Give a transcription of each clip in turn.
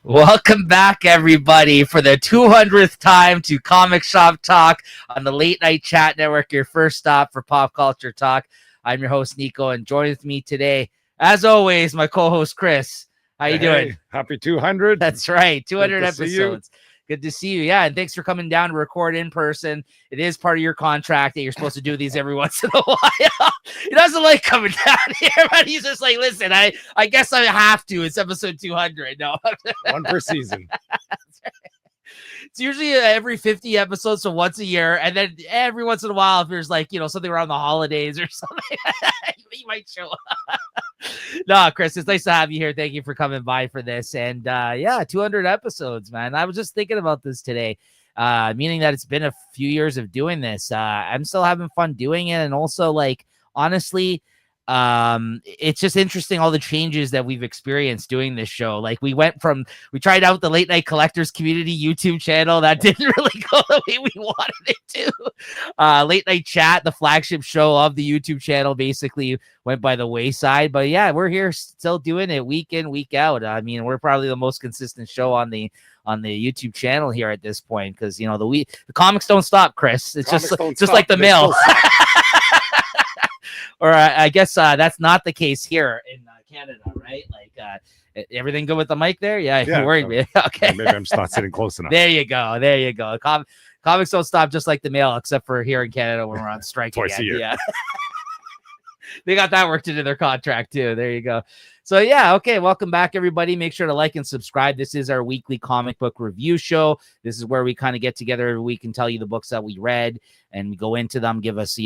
Welcome back, everybody, for the 200th time to Comic Shop Talk on the Late Night Chat Network, your first stop for pop culture talk. I'm your host, Niko, and joining with me today, as always, my co-host, Chris. How you doing? Happy 200. That's right, 200 Good to episodes. Good to see you. Yeah, and thanks for coming down to record in person. It is part of your contract that you're supposed to do these every once in a while. He doesn't like coming down here, but he's just like, listen, I guess I have to. It's episode 200. No. One per season. It's usually every 50 episodes, so once a year. And then every once in a while, if there's like, something around the holidays or something, you might show up. No, Chris, it's nice to have you here. Thank you for coming by for this. And 200 episodes, man. I was just thinking about this today, meaning that it's been a few years of doing this. I'm still having fun doing it. And also, like, honestly, it's just interesting all the changes that we've experienced doing this show. Like we tried out the Late Night Collectors Community YouTube channel. That didn't really go the way we wanted it to. Late Night Chat, the flagship show of the YouTube channel, basically went by the wayside. But yeah, we're here still doing it week in, week out. I mean, we're probably the most consistent show on the YouTube channel here at this point, because the comics don't stop, Chris. It's just like the mail. Or I guess that's not the case here in Canada, right? Like everything good with the mic there? Yeah, you worried me. Okay. Maybe I'm just not sitting close enough. There you go. Comics don't stop, just like the mail, except for here in Canada when we're on strike Twice a year. Yeah. They got that worked into their contract too. There you go. So yeah, okay. Welcome back, everybody. Make sure to like and subscribe. This is our weekly comic book review show. This is where we kind of get together every week and tell you the books that we read, and we go into them, give us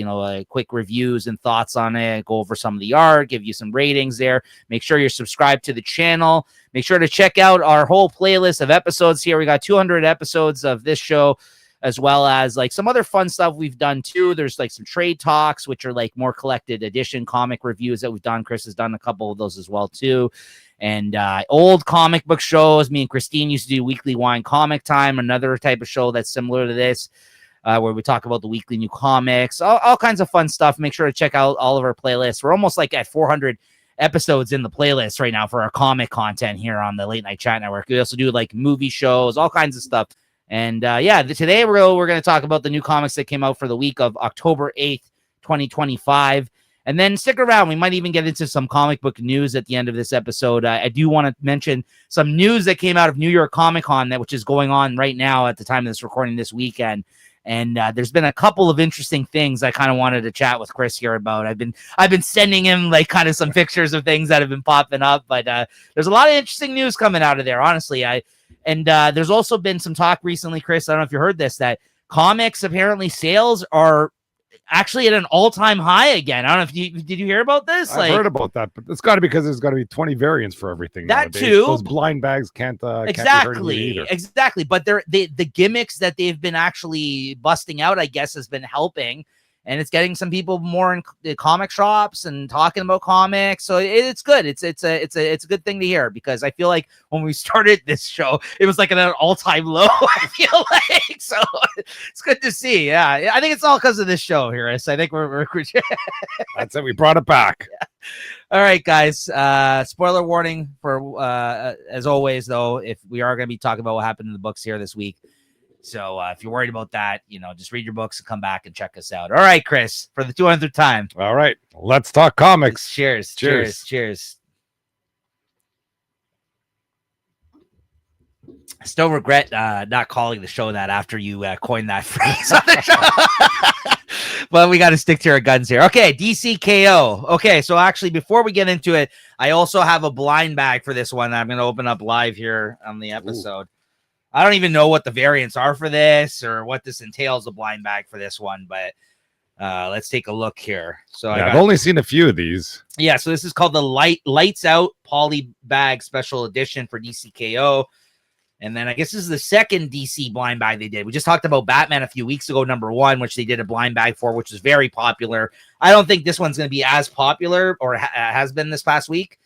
quick reviews and thoughts on it, go over some of the art, give you some ratings there. Make sure you're subscribed to the channel. Make sure to check out our whole playlist of episodes here. We got 200 episodes of this show, as well as like some other fun stuff we've done too. There's like some trade talks, which are like more collected edition comic reviews that we've done. Chris has done a couple of those as well too. And old comic book shows. Me and Christine used to do weekly wine comic time, another type of show that's similar to this, where we talk about the weekly new comics, all kinds of fun stuff. Make sure to check out all of our playlists. We're almost like at 400 episodes in the playlist right now for our comic content here on the Late Night Chat Network. We also do like movie shows, all kinds of stuff. And today we're going to talk about the new comics that came out for the week of October 8th, 2025. And then stick around. We might even get into some comic book news at the end of this episode. I do want to mention some news that came out of New York Comic Con, which is going on right now at the time of this recording this weekend. And there's been a couple of interesting things I kind of wanted to chat with Chris here about. I've been sending him like kind of some pictures of things that have been popping up, but there's a lot of interesting news coming out of there, honestly. And there's also been some talk recently, Chris, I don't know if you heard this, that comics apparently sales are actually at an all-time high again. I don't know if did you hear about this? I've heard about that, but it's got to be because there's got to be 20 variants for everything. That nowadays. Too. Those blind bags can't exactly. But the gimmicks that they've been actually busting out, I guess, has been helping. And it's getting some people more in the comic shops and talking about comics. So it's good. It's a good thing to hear, because I feel like when we started this show, it was like at an all-time low. I feel like, so it's good to see. Yeah, I think it's all because of this show here. I think we're That's it. We brought it back. Yeah. All right, guys. Spoiler warning for as always, though, if we are going to be talking about what happened in the books here this week. So if you're worried about that, just read your books and come back and check us out. All right, Chris, for the 200th time. All right, let's talk comics. Cheers. I still regret not calling the show that after you coined that phrase on the show. But we got to stick to our guns here. Okay, DCKO. Okay, so actually, before we get into it, I also have a blind bag for this one that I'm going to open up live here on the episode. Ooh. I don't even know what the variants are for this or what this entails, a blind bag for this one, but let's take a look here. So I've only seen a few of these. Yeah, so this is called the Lights Out Poly Bag Special Edition for DCKO. And then I guess this is the second DC blind bag they did. We just talked about Batman a few weeks ago, #1, which they did a blind bag for, which was very popular. I don't think this one's going to be as popular or has been this past week.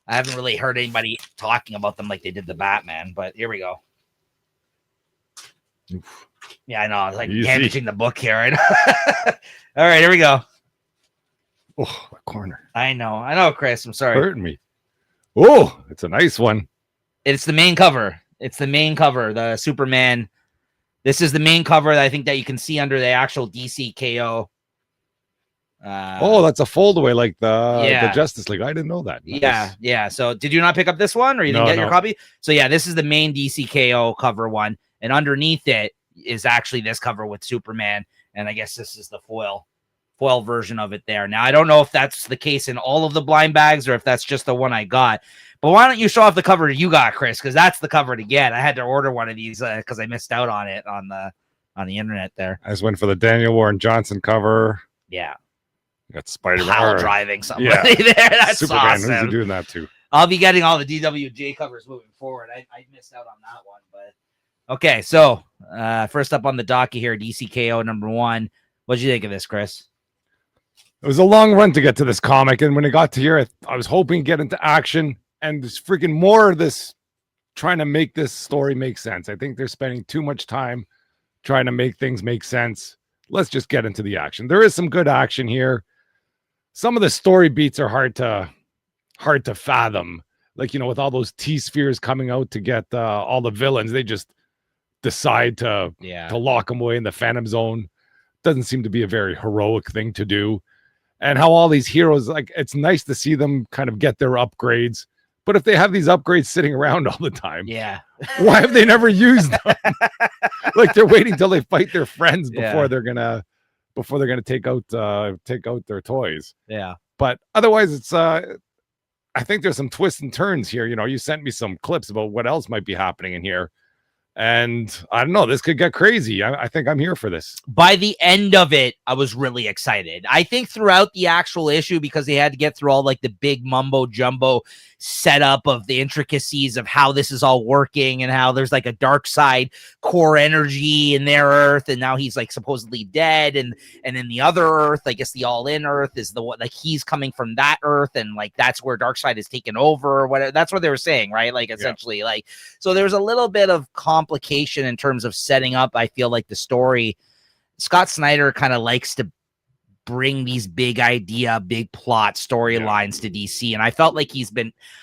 I haven't really heard anybody talking about them like they did the Batman, but here we go. Oof. Yeah, I know. I was like damaging the book here. Right? All right, here we go. Oh, my corner. I know, Chris. I'm sorry. Hurting me. Oh, it's a nice one. It's the main cover. It's the main cover, the Superman. This is the main cover that I think that you can see under the actual DC KO. Oh, that's a foldaway like the yeah. Justice League. I didn't know that. Nice. Yeah. So did you not pick up this one, or you didn't get your copy? So yeah, this is the main DC KO cover one, and underneath it is actually this cover with Superman, and I guess this is the foil version of it there. Now I don't know if that's the case in all of the blind bags or if that's just the one I got. But why don't you show off the cover you got, Chris? Because that's the cover to get. I had to order one of these because I missed out on it on the internet there. I just went for the Daniel Warren Johnson cover. Yeah. Got Spider-Man. Pile driving somebody there. That's Superman. awesome. Who's he doing that to? I'll be getting all the DWJ covers moving forward. I missed out on that one, but okay. So first up on the docket here, DCKO #1. What'd you think of this, Chris? It was a long run to get to this comic, and when it got to here, I was hoping to get into action, and there's freaking more of this trying to make this story make sense. I think they're spending too much time trying to make things make sense. Let's just get into the action. There is some good action here. Some of the story beats are hard to fathom. Like, you know, with all those T-spheres coming out to get all the villains, they just decide to lock them away in the Phantom Zone. Doesn't seem to be a very heroic thing to do. And how all these heroes, like, it's nice to see them kind of get their upgrades. But if they have these upgrades sitting around all the time, why have they never used them? Like, they're waiting till they fight their friends before they're gonna take out their toys. Yeah. But otherwise, it's I think there's some twists and turns here. You know, you sent me some clips about what else might be happening in here. And I don't know, this could get crazy. I think I'm here for this. By the end of it, I was really excited. I think throughout the actual issue, because they had to get through all like the big mumbo jumbo setup of the intricacies of how this is all working and how there's like a dark side core energy in their Earth, and now he's like supposedly dead, and in the other Earth, I guess the all-in Earth is the one, like he's coming from that Earth, and like that's where Darkseid is taken over or whatever. That's what they were saying, right? Like essentially, like, so there's a little bit of complication in terms of setting up. I feel like the story, Scott Snyder kind of likes to bring these big idea, big plot storylines to DC. And I felt like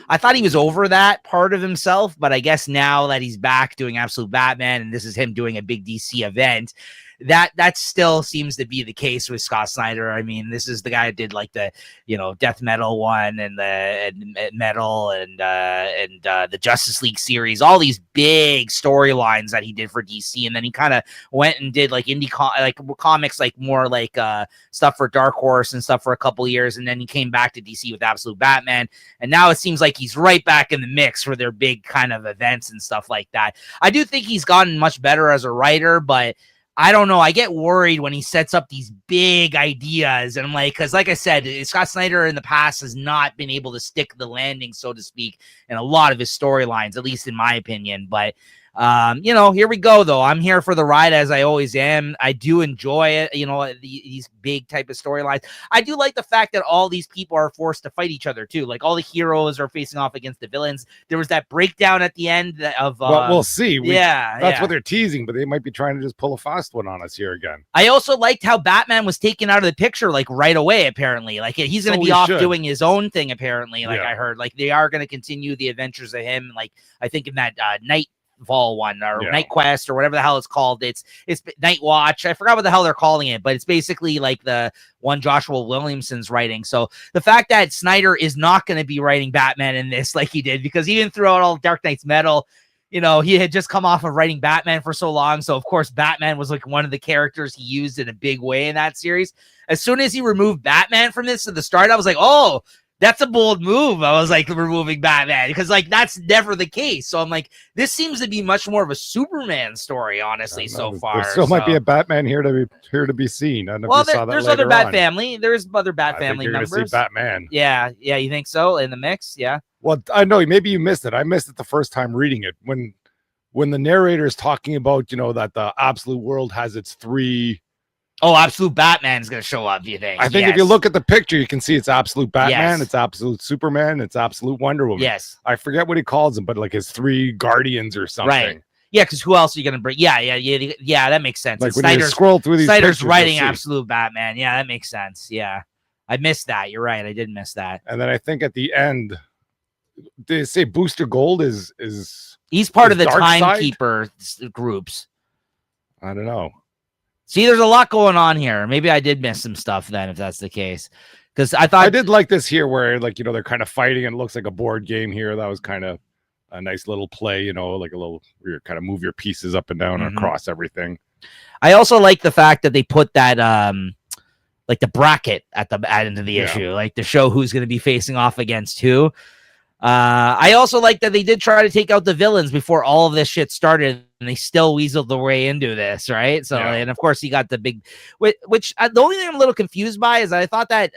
I thought he was over that part of himself, but I guess now that he's back doing Absolute Batman and this is him doing a big DC event, that still seems to be the case with Scott Snyder. I mean, this is the guy that did like the, you know, Death Metal one and the Metal and the Justice League series, all these big storylines that he did for DC. And then he kind of went and did like comics, like more like stuff for Dark Horse and stuff for a couple years. And then he came back to DC with Absolute Batman. And now it seems like he's right back in the mix for their big kind of events and stuff like that. I do think he's gotten much better as a writer, but I don't know. I get worried when he sets up these big ideas. And I'm like, because like I said, Scott Snyder in the past has not been able to stick the landing, so to speak, in a lot of his storylines, at least in my opinion. But you know, here we go, though. I'm here for the ride, as I always am. I do enjoy it, you know, these big type of storylines. I do like the fact that all these people are forced to fight each other, too. Like, all the heroes are facing off against the villains. There was that breakdown at the end of... well, we'll see. That's what they're teasing, but they might be trying to just pull a fast one on us here again. I also liked how Batman was taken out of the picture, like, right away, apparently. Like, he's going to be off doing his own thing, apparently, like I heard. Like, they are going to continue the adventures of him, like, I think in that Nightfall one or Night Quest or whatever the hell it's called. It's Night Watch. I forgot what the hell they're calling it, but it's basically like the one Joshua Williamson's writing. So the fact that Snyder is not going to be writing Batman in this like he did, because even throughout all Dark Knight's Metal, you know, he had just come off of writing Batman for so long. So of course Batman was like one of the characters he used in a big way in that series. As soon as he removed Batman from this at the start, I was like, oh, that's a bold move. I was like, removing Batman, because like that's never the case. So I'm like, this seems to be much more of a Superman story, honestly, so far. There still might be a Batman here to be seen. I don't know if you saw that there's later other Bat on. Family. There's other Bat I Family think you're members. gonna see Batman. Yeah, you think so in the mix? Yeah. Well, I know maybe you missed it. I missed it the first time reading it when the narrator is talking about, you know, that the absolute world has its three. Oh, Absolute Batman's going to show up, you think? I think if you look at the picture, you can see it's Absolute Batman, it's Absolute Superman, it's Absolute Wonder Woman. Yes. I forget what he calls them, but like his three guardians or something. Right. Yeah, because who else are you going to bring? Yeah, that makes sense. Like when you scroll through these Snyder's pictures, writing Absolute Batman. Yeah, that makes sense. Yeah. I missed that. You're right. I did miss that. And then I think at the end, they say Booster Gold is he's part of the Dark Side? Timekeeper groups. I don't know. See, there's a lot going on here. Maybe I did miss some stuff then, if that's the case. Because I thought I did like this here where, like, you know, they're kind of fighting and it looks like a board game here. That was kind of a nice little play, you know, like a little where you kind of move your pieces up and down and across everything. I also like the fact that they put that like the bracket at the end of the issue, like to show who's going to be facing off against who. I also like that they did try to take out the villains before all of this shit started, and they still weaseled their way into this, right? So, and of course, you got the big, which the only thing I'm a little confused by is I thought that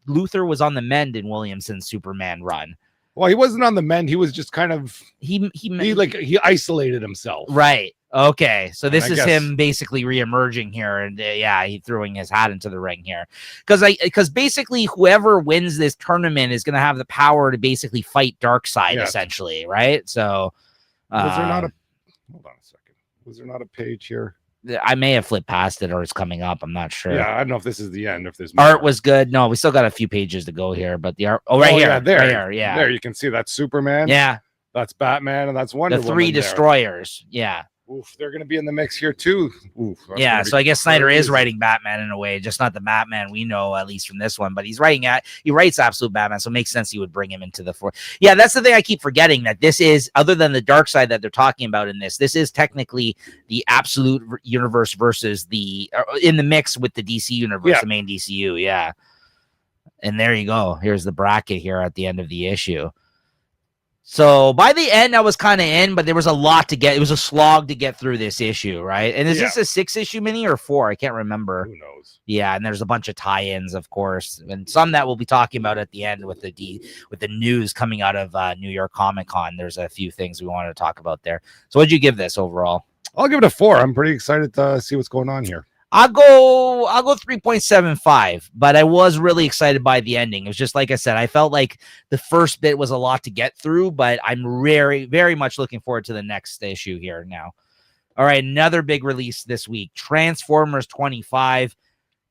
Luthor was on the mend in Williamson's Superman run. Well, he wasn't on the mend. He was just kind of he isolated himself, right? Okay, so this is him basically reemerging here, and he throwing his hat into the ring here, because basically whoever wins this tournament is going to have the power to basically fight Darkseid, essentially, right? So, was there not a hold on a second? Was there not a page here? I may have flipped past it, or it's coming up. I'm not sure. Yeah, I don't know if this is the end. If there's more. Art was good. No, we still got a few pages to go here, but the art. Oh, right here, there you can see that's Superman. Yeah, that's Batman, and that's Wonder Woman. The three destroyers. Yeah. Oof, they're going to be in the mix here too. Oof, so I guess Snyder is writing Batman in a way, just not the Batman we know, at least from this one, but he writes Absolute Batman, so it makes sense he would bring him into the four. Yeah, that's the thing I keep forgetting, that this is, other than the dark side that they're talking about in this is technically the Absolute universe versus in the mix with the DC universe, the main DCU, And there you go. Here's the bracket here at the end of the issue. So by the end, I was kind of in, but there was a lot to get. It was a slog to get through this issue, right? And is this a 6-issue mini or 4? I can't remember. Who knows? Yeah, and there's a bunch of tie-ins, of course, and some that we'll be talking about at the end with the news coming out of New York Comic Con. There's a few things we wanted to talk about there. So what'd you give this overall? I'll give it a 4. I'm pretty excited to see what's going on here. I'll go 3.75, but I was really excited by the ending. It was just like I said, I felt like the first bit was a lot to get through, but I'm very, very much looking forward to the next issue here now. All right, another big release this week, Transformers 25.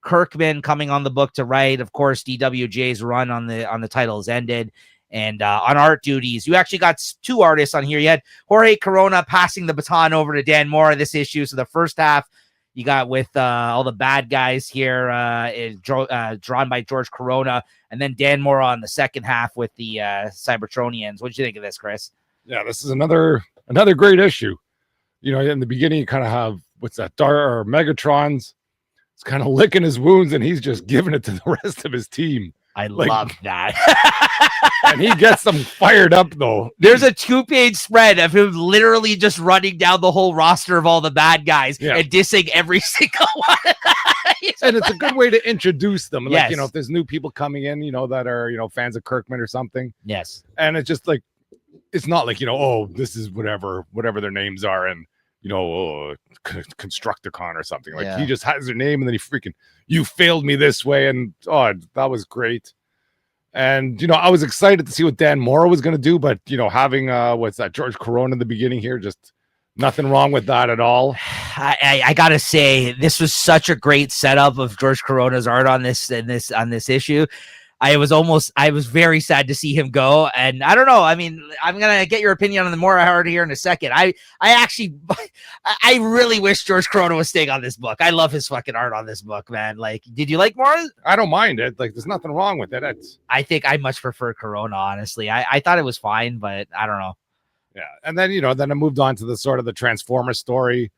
Kirkman coming on the book to write. Of course, DWJ's run on the title has ended. And on art duties, you actually got 2 artists on here. You had Jorge Corona passing the baton over to Dan Mora this issue. So the first half, you got with all the bad guys here, drawn by George Corona, and then Dan Mora on the second half with the Cybertronians. What did you think of this, Chris? Yeah, this is another great issue. You know, in the beginning, you kind of have Megatron's. It's kind of licking his wounds, and he's just giving it to the rest of his team. I love that. And he gets them fired up, though. There's a 2-page spread of him literally just running down the whole roster of all the bad guys and dissing every single one. And it's a good way to introduce them. Like, you know, if there's new people coming in, you know, that are, you know, fans of Kirkman or something. Yes. And it's just like, it's not like, you know, oh, this is whatever their names are. And, you know, Constructicon or something. Like, he just has their name, and then he freaking, you failed me this way. And, that was great. And, you know, I was excited to see what Dan Mora was going to do, but, you know, having, George Corona in the beginning here, just nothing wrong with that at all. I got to say, this was such a great setup of George Corona's art on this issue. I was very sad to see him go. And I don't know. I mean, I'm going to get your opinion on the Mora art here in a second. I really wish George Corona was staying on this book. I love his fucking art on this book, man. Like, did you like Mora? I don't mind it. Like, there's nothing wrong with it. I think I much prefer Corona, honestly. I thought it was fine, but I don't know. Yeah. And then, you know, then I moved on to the sort of the Transformer story.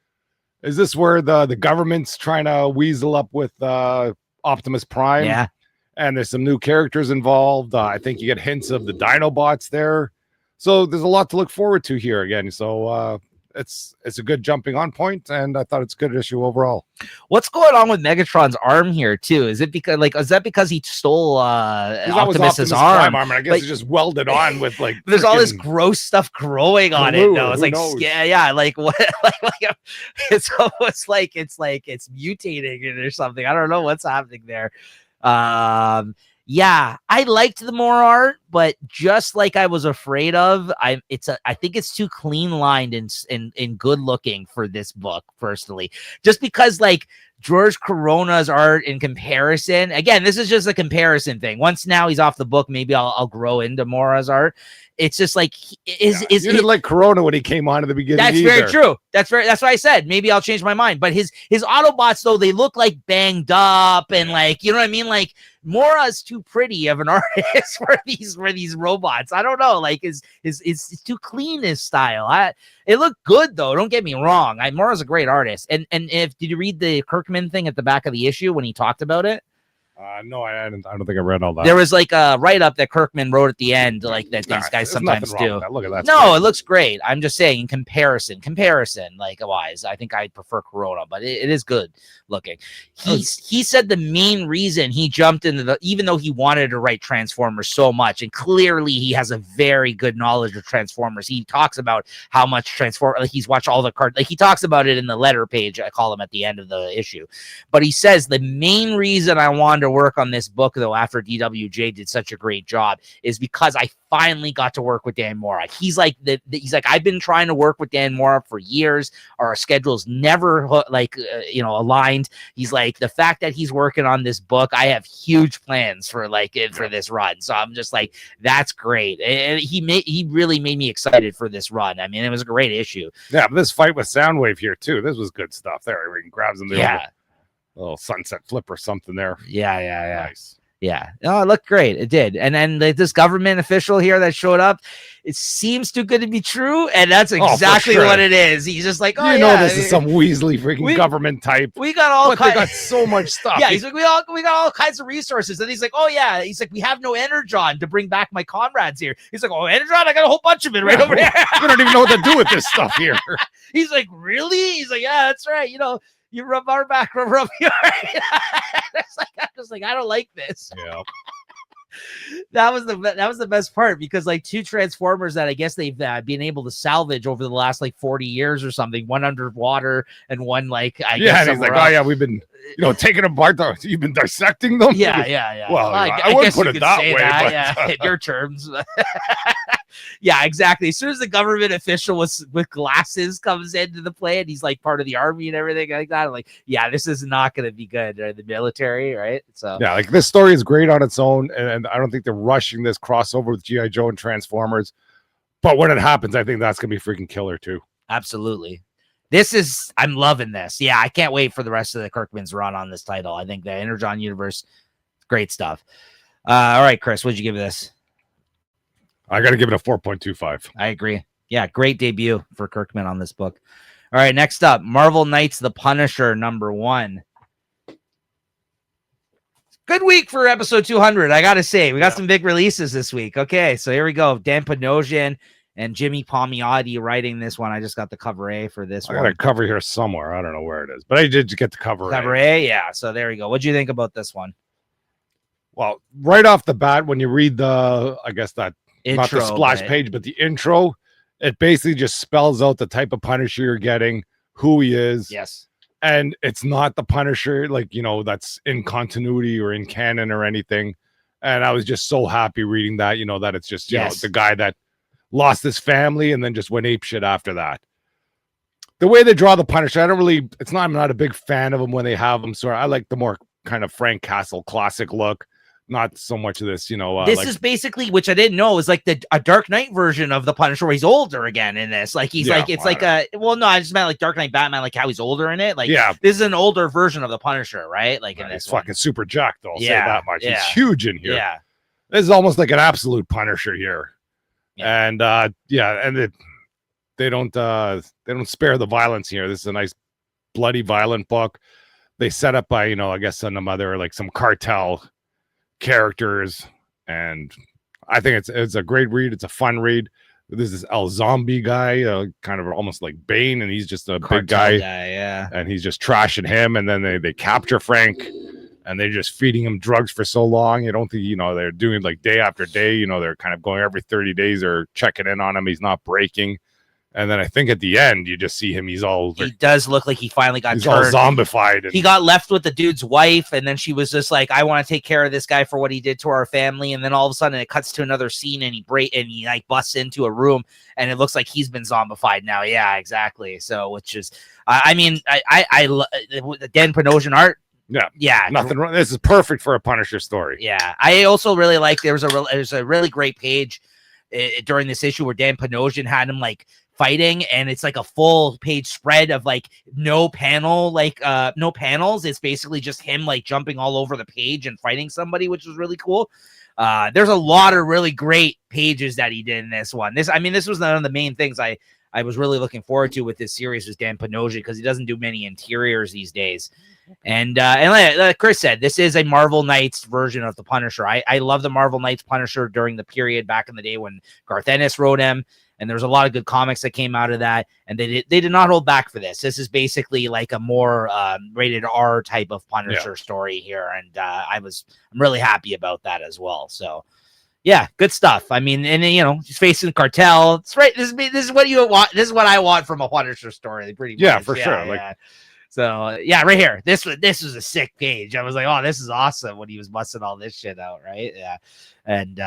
Is this where the government's trying to weasel up with Optimus Prime? Yeah. And there's some new characters involved. I think you get hints of the Dinobots there. So there's a lot to look forward to here again. So it's a good jumping on point, and I thought it's a good issue overall. What's going on with Megatron's arm here too? Is that because he stole Optimus's arm? I guess it's just welded on with like there's all this gross stuff growing on it. No, it's like like what? like it's almost like it's mutating or something. I don't know what's happening there. I liked the Mora art. but just like I was afraid of, I think it's too clean lined and good looking for this book personally, just because like George Corona's art in comparison, again, this is just a comparison thing. Once now he's off the book, maybe I'll grow into Mora's art. It's just like you didn't like Corona when he came on at the beginning. That's either. very true. That's what I said. Maybe I'll change my mind. But his Autobots though, they look like banged up and like, you know what I mean? Like Mora's too pretty of an artist for these robots. I don't know. Like is too clean his style. It looked good though. Don't get me wrong. Mora's a great artist. And did you read the Kirkman thing at the back of the issue when he talked about it? No, I don't think I read all that. There was like a write-up that Kirkman wrote at the end, like that these guys sometimes do. Look at that. No, it looks great. I'm just saying in comparison, like wise, I think I prefer Corona, but it is good looking. He said the main reason he jumped into even though he wanted to write Transformers so much, and clearly he has a very good knowledge of Transformers. He talks about how much Transformers, like he's watched all the cards, like he talks about it in the letter page. I call him at the end of the issue, but he says the main reason I wanted to work on this book though after DWJ did such a great job is because I finally got to work with Dan Mora. He's like I've been trying to work with Dan Mora for years. Our schedules never aligned. He's like, the fact that he's working on this book, I have huge plans for for this run. So I'm just like, that's great. And he really made me excited for this run. I mean, it was a great issue. Yeah, but this fight with Soundwave here too. This was good stuff. There, he grabs him. Little sunset flip or something there. Yeah. Nice. Yeah. No, it looked great. It did. And then this government official here that showed up, it seems too good to be true. And that's exactly what it is. He's just like, this is some Weasley freaking government type. We got all they got so much stuff. Yeah. He's like, we got all kinds of resources. And he's like, oh yeah. He's like, we have no Energon to bring back my comrades here. He's like, oh, Energon, I got a whole bunch of it right over here. We don't even know what to do with this stuff here. He's like, really? He's like, yeah, that's right. You rub our back, rub your. I'm just like, I don't like this. Yeah. That was the best part, because like two Transformers that I guess they've been able to salvage over the last like 40 years or something, one underwater and one like I guess. And he's like, else. Oh yeah, we've been taking them apart. You've been dissecting them. Yeah. Well, I wouldn't put it that way. But, in your terms. Yeah, exactly. As soon as the government official with glasses comes into the play and he's like part of the army and everything like that, I'm like, yeah, this is not going to be good. Or the military, right? So yeah, like this story is great on its own, and I don't think they're rushing this crossover with G.I. Joe and Transformers. But when it happens, I think that's going to be freaking killer too. Absolutely. I'm loving this. Yeah, I can't wait for the rest of the Kirkman's run on this title. I think the Energon universe, great stuff. All right, Chris, what'd you give this? I got to give it a 4.25. I agree. Yeah, great debut for Kirkman on this book. All right, next up, Marvel Knights The Punisher #1. Good week for episode 200, I got to say. We got some big releases this week. Okay, so here we go. Dan Panosian and Jimmy Palmiotti writing this one. I just got the cover A for this one. I got a cover here somewhere. I don't know where it is, but I did get the cover A. Cover A, yeah. So there we go. What'd you think about this one? Well, right off the bat, when you read the intro, not the splash page, but the intro, it basically just spells out the type of Punisher you're getting, who he is. Yes. And it's not the Punisher, that's in continuity or in canon or anything. And I was just so happy reading that, that it's just, the guy that lost his family and then just went apeshit after that. The way they draw the Punisher, I'm not a big fan of them when they have them. So I like the more kind of Frank Castle classic look. Not so much of this, this is basically, which I didn't know, is like a Dark Knight version of the Punisher where he's older again in this. Like I just meant like Dark Knight Batman, like how he's older in it. Like, this is an older version of the Punisher, right? Like in this he's fucking super jacked, I'll say that much. Yeah. He's huge in here. Yeah. This is almost like an absolute Punisher here. Yeah. And and they don't spare the violence here. This is a nice bloody violent book. They set up by, I guess some other like some cartel characters, and I think it's a great read. It's a fun read. This is El Zombie guy, kind of almost like Bane, and he's just a big guy, and he's just trashing him, and then they capture Frank, and they're just feeding him drugs for so long. You don't think they're doing like day after day. They're kind of going every 30 days or checking in on him. He's not breaking, And then I think at the end, you just see him. He does look like he finally got turned. All zombified. He got left with the dude's wife, and then she was just like, I want to take care of this guy for what he did to our family. And then all of a sudden it cuts to another scene, and he like busts into a room, and it looks like he's been zombified now. Yeah, exactly. So, which is, I mean, I the Dan Panosian art. Yeah, nothing wrong. This is perfect for a Punisher story. Yeah, I also really like there's a really great page during this issue where Dan Panosian had him like fighting, and it's like a full page spread of like no panels. It's basically just him like jumping all over the page and fighting somebody, which was really cool. There's a lot of really great pages that he did in this one. This was one of the main things I was really looking forward to with this series was Dan Panosian, because he doesn't do many interiors these days. And like Chris said, this is a Marvel Knights version of the Punisher. I love the Marvel Knights Punisher during the period back in the day when Garth Ennis wrote him. And there's a lot of good comics that came out of that, and they did not hold back for this. This is basically like a more rated R type of Punisher story here, and I'm really happy about that as well. So, yeah, good stuff. I mean, and he's facing Cartel. It's right. This is what you want. This is what I want from a Punisher story. Pretty much. Yeah, for sure. Like, so yeah, right here. This was a sick page. I was like, oh, this is awesome when he was busting all this shit out, right? Yeah. And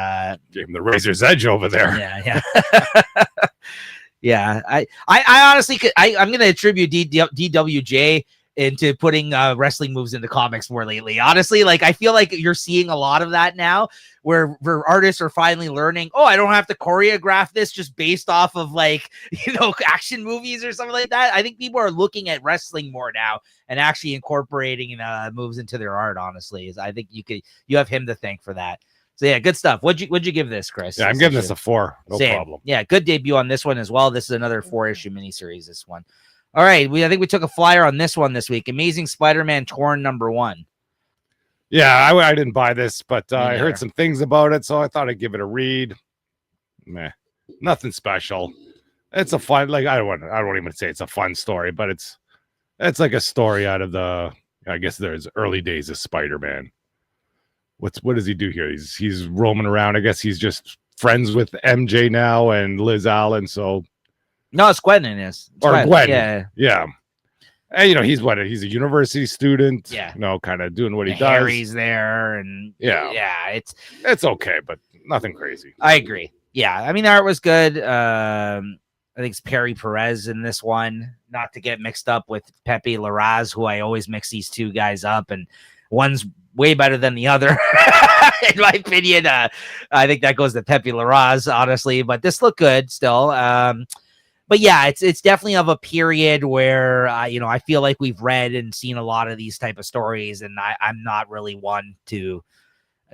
gave him the razor's edge over there. Yeah. Yeah. I honestly I'm gonna attribute DWJ into putting wrestling moves into comics more lately. Honestly, like I feel like you're seeing a lot of that now where artists are finally learning, I don't have to choreograph this just based off of like, action movies or something like that. I think people are looking at wrestling more now and actually incorporating moves into their art, honestly. I think you have him to thank for that. So yeah, good stuff. What'd you give this, Chris? Yeah, I'm giving this a 4. No problem. Yeah, good debut on this one as well. This is another 4-issue miniseries, this one. All right, I think we took a flyer on this one this week. Amazing Spider-Man Torn #1. Yeah, I didn't buy this, but I heard some things about it, so I thought I'd give it a read. Meh, nothing special. It's a fun, like I don't even say it's a fun story, but it's like a story out of I guess there's early days of Spider-Man. What does he do here? He's roaming around. I guess he's just friends with MJ now and Liz Allen. So no, it's Gwen in this. Gwen. Yeah. And he's a university student. Yeah. Kind of doing what he does. Harry's there, and it's okay, but nothing crazy. I agree. Yeah, I mean the art was good. I think it's Perry Perez in this one, not to get mixed up with Pepe Larraz, who I always mix these two guys up, and one's way better than the other, in my opinion. I think that goes to Pepe Larraz, honestly, but this looked good still. But yeah, it's definitely of a period where I feel like we've read and seen a lot of these type of stories, and I'm not really one to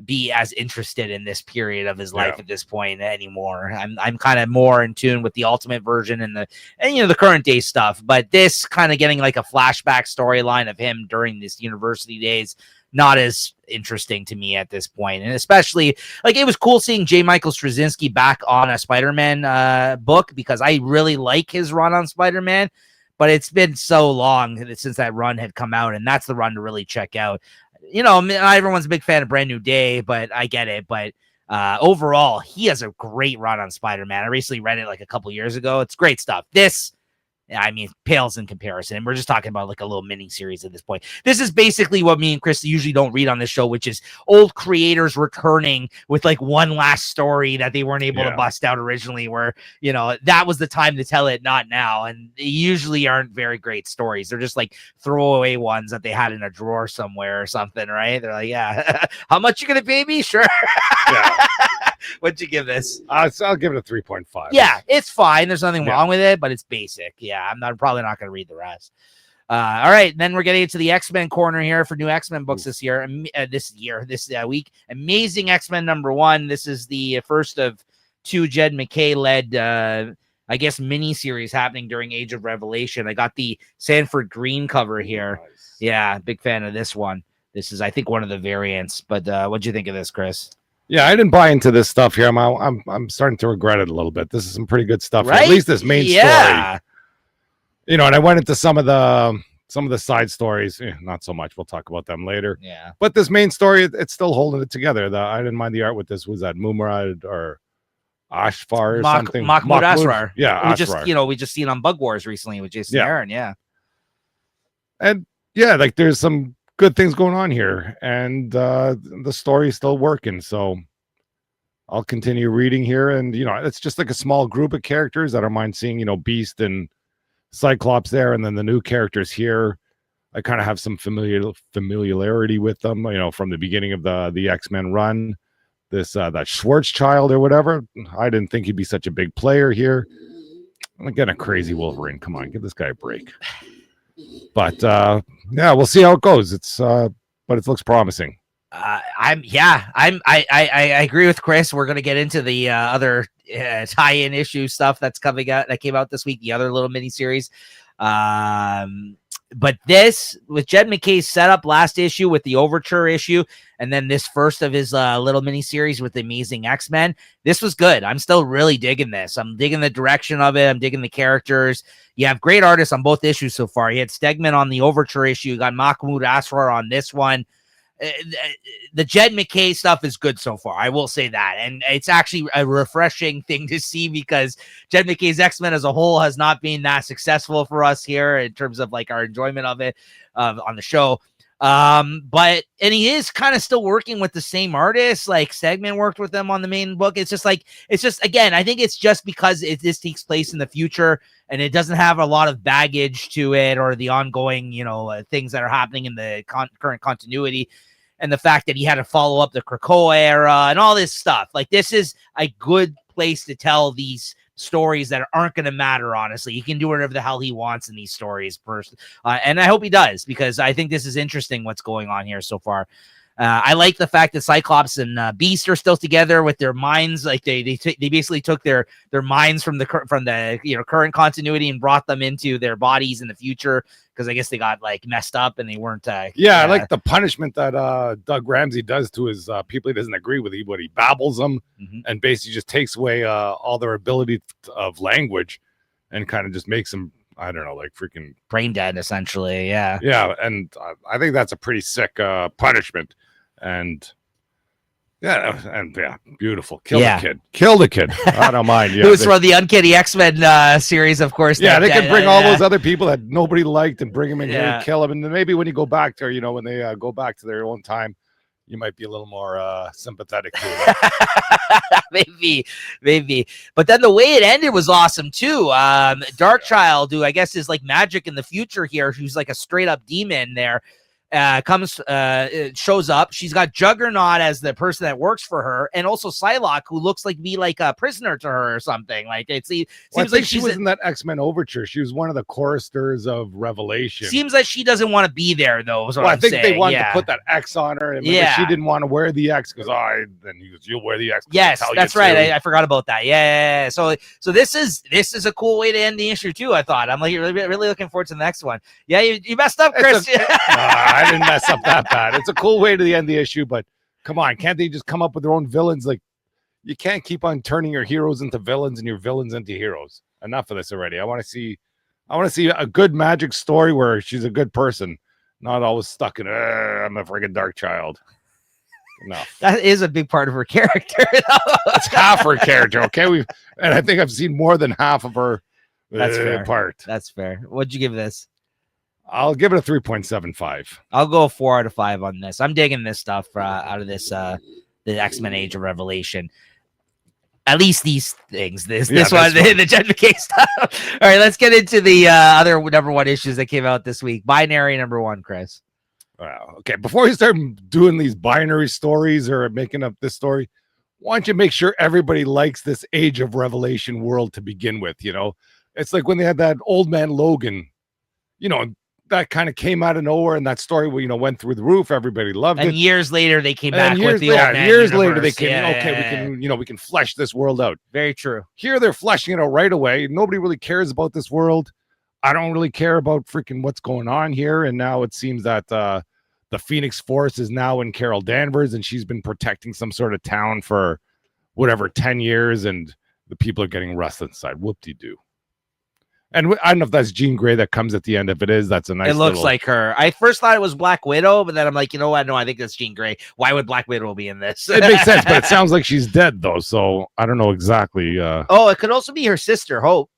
be as interested in this period of his life at this point anymore. I'm kind of more in tune with the Ultimate version and the current day stuff. But this kind of getting like a flashback storyline of him during this university days, not as interesting to me at this point. And especially like it was cool seeing J. Michael Straczynski back on a Spider-Man book, because I really like his run on Spider-Man, but it's been so long since that run had come out, and that's the run to really check out. Not everyone's a big fan of Brand New Day, but I get it. But overall, he has a great run on Spider-Man. I recently read it like a couple years ago. It's great stuff. This, I mean, pales in comparison. We're just talking about like a little mini series at this point. This is basically what me and Chris usually don't read on this show, which is old creators returning with like one last story that they weren't able to bust out originally, where, that was the time to tell it, not now. And they usually aren't very great stories. They're just like throwaway ones that they had in a drawer somewhere or something, right? They're like, yeah, how much you going to pay me? Sure. Yeah. What'd you give this? I'll give it a 3.5. Yeah, it's fine. There's nothing wrong with it, but it's basic. Yeah, I'm probably not going to read the rest. All right, then we're getting into the X-Men corner here for new X-Men books this week. Amazing X-Men #1. This is the first of 2 Jed MacKay led, I guess, mini series happening during Age of Revelation. I got the Sanford Green cover here. Nice. Yeah, big fan of this one. This is, I think, one of the variants. But what'd you think of this, Chris? Yeah, I didn't buy into this stuff here. I'm starting to regret it a little bit. This is some pretty good stuff. Right? At least this main story. And I went into some of the side stories. Not so much. We'll talk about them later. Yeah. But this main story, it's still holding it together. I didn't mind the art with this. Was that Mumrad or Ashfar or something. Mahmoud Asrar. Yeah, We Ashrar. we just seen on Bug Wars recently with Jason Aaron. Yeah. And yeah, like there's some good things going on here, and the story is still working. So I'll continue reading here, and it's just like a small group of characters. I don't mind seeing Beast and Cyclops there, and then the new characters here. I kind of have some familiarity with them, from the beginning of the X-Men run. This that Schwarzschild or whatever. I didn't think he'd be such a big player here. I'm getting a crazy Wolverine. Come on, give this guy a break. But yeah, we'll see how it goes. But it looks promising. I agree with Chris. We're gonna get into the other tie-in issue stuff that came out this week. The other little miniseries. But this with Jed McKay's setup last issue with the Overture issue, and then this first of his little mini series with the Amazing X-Men, this was good. I'm still really digging this. I'm digging the direction of it. I'm digging the characters. You have great artists on both issues so far. You had Stegman on the Overture issue. You got Mahmoud Asrar on this one. The Jed McKay stuff is good so far. I will say that. And it's actually a refreshing thing to see because Jed McKay's X-Men as a whole has not been that successful for us here in terms of like our enjoyment of it on the show. But he is kind of still working with the same artists. Like Stegman worked with them on the main book. It's just again, I think it's just because this takes place in the future and it doesn't have a lot of baggage to it or the ongoing, things that are happening in the current continuity. And the fact that he had to follow up the Krakoa era and all this stuff. Like, this is a good place to tell these stories that aren't going to matter, honestly. He can do whatever the hell he wants in these stories. And I hope he does, because I think this is interesting what's going on here so far. I like the fact that Cyclops and Beast are still together with their minds. Like they basically took their minds from the current continuity and brought them into their bodies in the future, because I guess they got like messed up and they weren't. I like the punishment that Doug Ramsey does to his people he doesn't agree with. He babbles them and basically just takes away all their ability of language and kind of just makes them, I don't know, like freaking brain dead, essentially. Yeah. Yeah. And I think that's a pretty sick punishment. And beautiful. Kill the kid. I don't mind. Yeah, it was from the Uncanny X-Men series, of course. Yeah, they could bring all those other people that nobody liked and bring them in here and kill them. And then maybe when you go back to, when they go back to their own time, you might be a little more sympathetic to it. maybe. But then the way it ended was awesome too. Darkchild, who I guess is like magic in the future here, who's like a straight up demon there, shows up. She's got Juggernaut as the person that works for her, and also Psylocke, who looks like a prisoner to her or something. Like seems like she was in that X-Men Overture. She was one of the choristers of Revelation. Seems like she doesn't want to be there though. I think they wanted to put that X on her, and she didn't want to wear the X because then he goes, "You'll wear the X." Yes, that's right. I forgot about that. Yeah. So this is a cool way to end the issue too. I thought. I'm like really looking forward to the next one. Yeah, you messed up, Chris. I didn't mess up that bad. It's a cool way to end the issue, but come on, can't they just come up with their own villains? Like, you can't keep on turning your heroes into villains and your villains into heroes. Enough of this already. I want to see a good magic story where she's a good person, not always stuck in I'm a friggin' Darkchild. Enough. That is a big part of her character. It's half her character, okay? And I think I've seen more than half of her part. That's fair. What'd you give this? I'll give it a 3.75. I'll go 4 out of 5 on this. I'm digging this stuff out of this the X-Men Age of Revelation. At least these things. This one, the Jed McKay stuff. All right, let's get into the other number one issues that came out this week. Binary number 1, Chris. Wow. Okay, before we start doing these binary stories or making up this story, why don't you make sure everybody likes this Age of Revelation world to begin with? It's like when they had that Old Man Logan, that kind of came out of nowhere, and that story went through the roof. Everybody loved it. And years later, they came back with the Old Man years universe. later, they came. We can flesh this world out. Very true. Here, they're fleshing it out right away. Nobody really cares about this world. I don't really care about freaking what's going on here. And now it seems that the Phoenix Force is now in Carol Danvers, and she's been protecting some sort of town for 10 years, and the people are getting restless inside. Whoop-de-doo. And I don't know if that's Jean Grey that comes at the end. If it is, that's a nice. It looks like her. I first thought it was Black Widow, but then I'm like, you know what? No, I think that's Jean Grey. Why would Black Widow be in this? It makes sense, but it sounds like she's dead though. So I don't know exactly. Oh, it could also be her sister, Hope.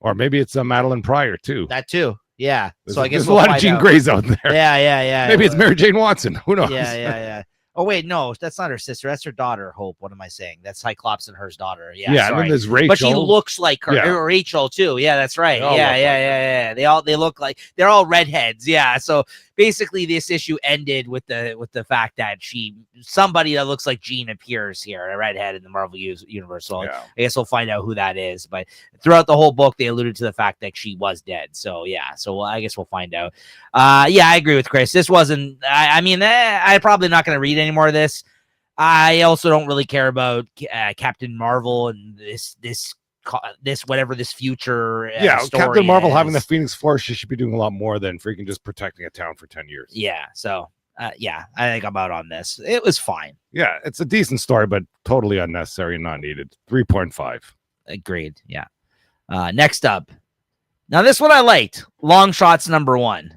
Or maybe it's Madeline Pryor too. That too. Yeah. So I guess there's a lot of Jean Greys out there. Yeah. Maybe it's Mary Jane Watson. Who knows? Yeah. Oh wait, no, that's not her sister. That's her daughter, Hope. What am I saying? That's Cyclops and her daughter. Yeah. Yeah. And then there's Rachel, but she looks like her. Yeah. Rachel too. Yeah, that's right. Yeah. They look like they're all redheads. Yeah. So basically, this issue ended with the fact that somebody that looks like Jean appears here, a redhead in the Marvel universe. So I guess we'll find out who that is. But throughout the whole book, they alluded to the fact that she was dead. So yeah. So I guess we'll find out. Yeah, I agree with Chris. This wasn't. I mean, I'm probably not going to read any more of this. I also don't really care about Captain Marvel and this whatever this future story Captain Marvel is. having the Phoenix Force, she should be doing a lot more than freaking just protecting a town for 10 years. Yeah, so I think I'm out on this. It was fine. Yeah, it's a decent story, but totally unnecessary and not needed. 3.5. Agreed. Yeah. Next up, now this one I liked. Long Shots #1.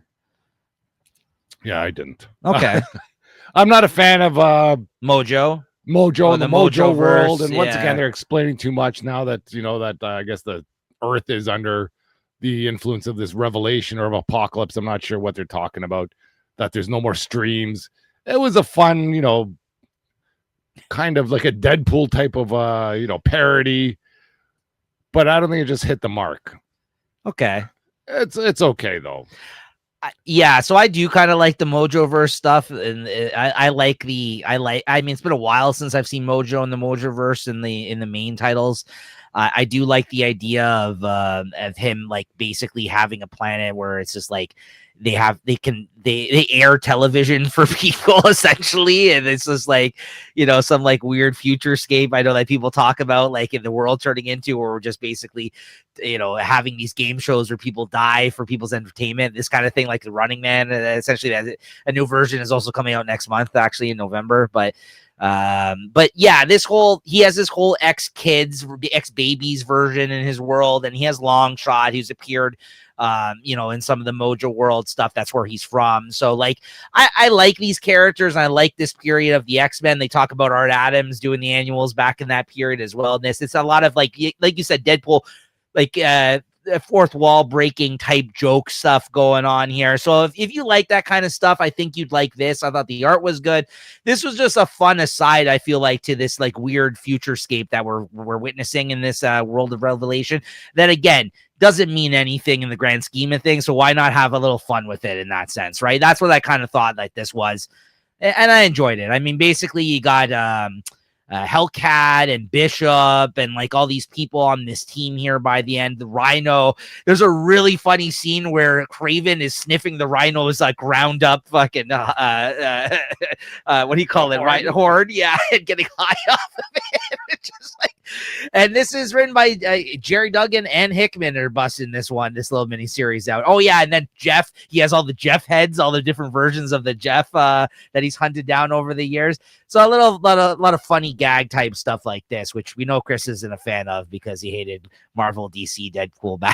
Yeah, I didn't. Okay. I'm not a fan of Mojo and the Mojo world, and once yeah. again they're explaining too much now that I guess the Earth is under the influence of this revelation or of apocalypse. I'm not sure what they're talking about, that there's no more streams. It was a fun, kind of like a Deadpool type of parody, but I don't think it just hit the mark. Okay. It's okay though. Yeah, so I do kind of like the Mojoverse stuff, and I mean, it's been a while since I've seen Mojo and the Mojoverse in the main titles. I do like the idea of him like basically having a planet where it's just like they air television for people essentially, and it's just like some like weird futurescape I know that people talk about, like in the world turning into, or just basically having these game shows where people die for people's entertainment, this kind of thing, like the Running Man. Essentially, that a new version is also coming out next month, actually in November. But yeah, he has this whole ex-kids, ex-babies version in his world, and he has Long Shot, who's appeared in some of the Mojo world stuff. That's where he's from. So like I like these characters, and I like this period of the X-Men. They talk about Art Adams doing the annuals back in that period as well. And it's a lot of like you said, Deadpool, like fourth wall breaking type joke stuff going on here. So if you like that kind of stuff, I think you'd like this. I thought the art was good. This was just a fun aside, I feel like, to this like weird futurescape that we're witnessing in this world of Revelation, that again doesn't mean anything in the grand scheme of things. So why not have a little fun with it in that sense, right? That's what I kind of thought like this was, and I enjoyed it. I mean, basically you got Hellcat and Bishop and like all these people on this team here by the end. The Rhino, there's a really funny scene where Craven is sniffing the Rhino's like ground up fucking what do you call it, right? Horde, yeah, and getting high off of it. It's just like, and this is written by Jerry Duggan and Hickman are busting this little mini series out. Oh yeah, and then Jeff, he has all the Jeff heads, all the different versions of the Jeff that he's hunted down over the years. So a lot of funny gag type stuff like this, which we know Chris isn't a fan of because he hated Marvel, DC, Deadpool back.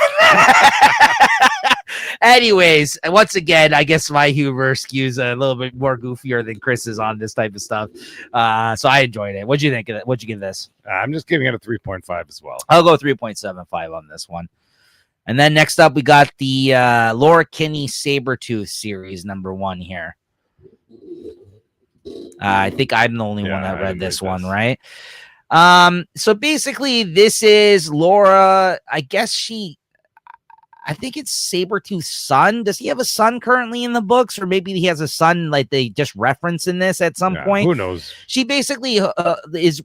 Anyways, once again, I guess my humor skews a little bit more goofier than Chris's on this type of stuff. So I enjoyed it. What'd you think of it? What'd you give this? I'm just giving it a 3.5 as well. I'll go 3.75 on this one. And then next up, we got the Laura Kinney Sabretooth series #1 here. I think I'm the only one that read this one, right? So basically, this is Laura. I think it's Sabretooth's son. Does he have a son currently in the books? Or maybe he has a son like they just reference in this at some point. Who knows? She basically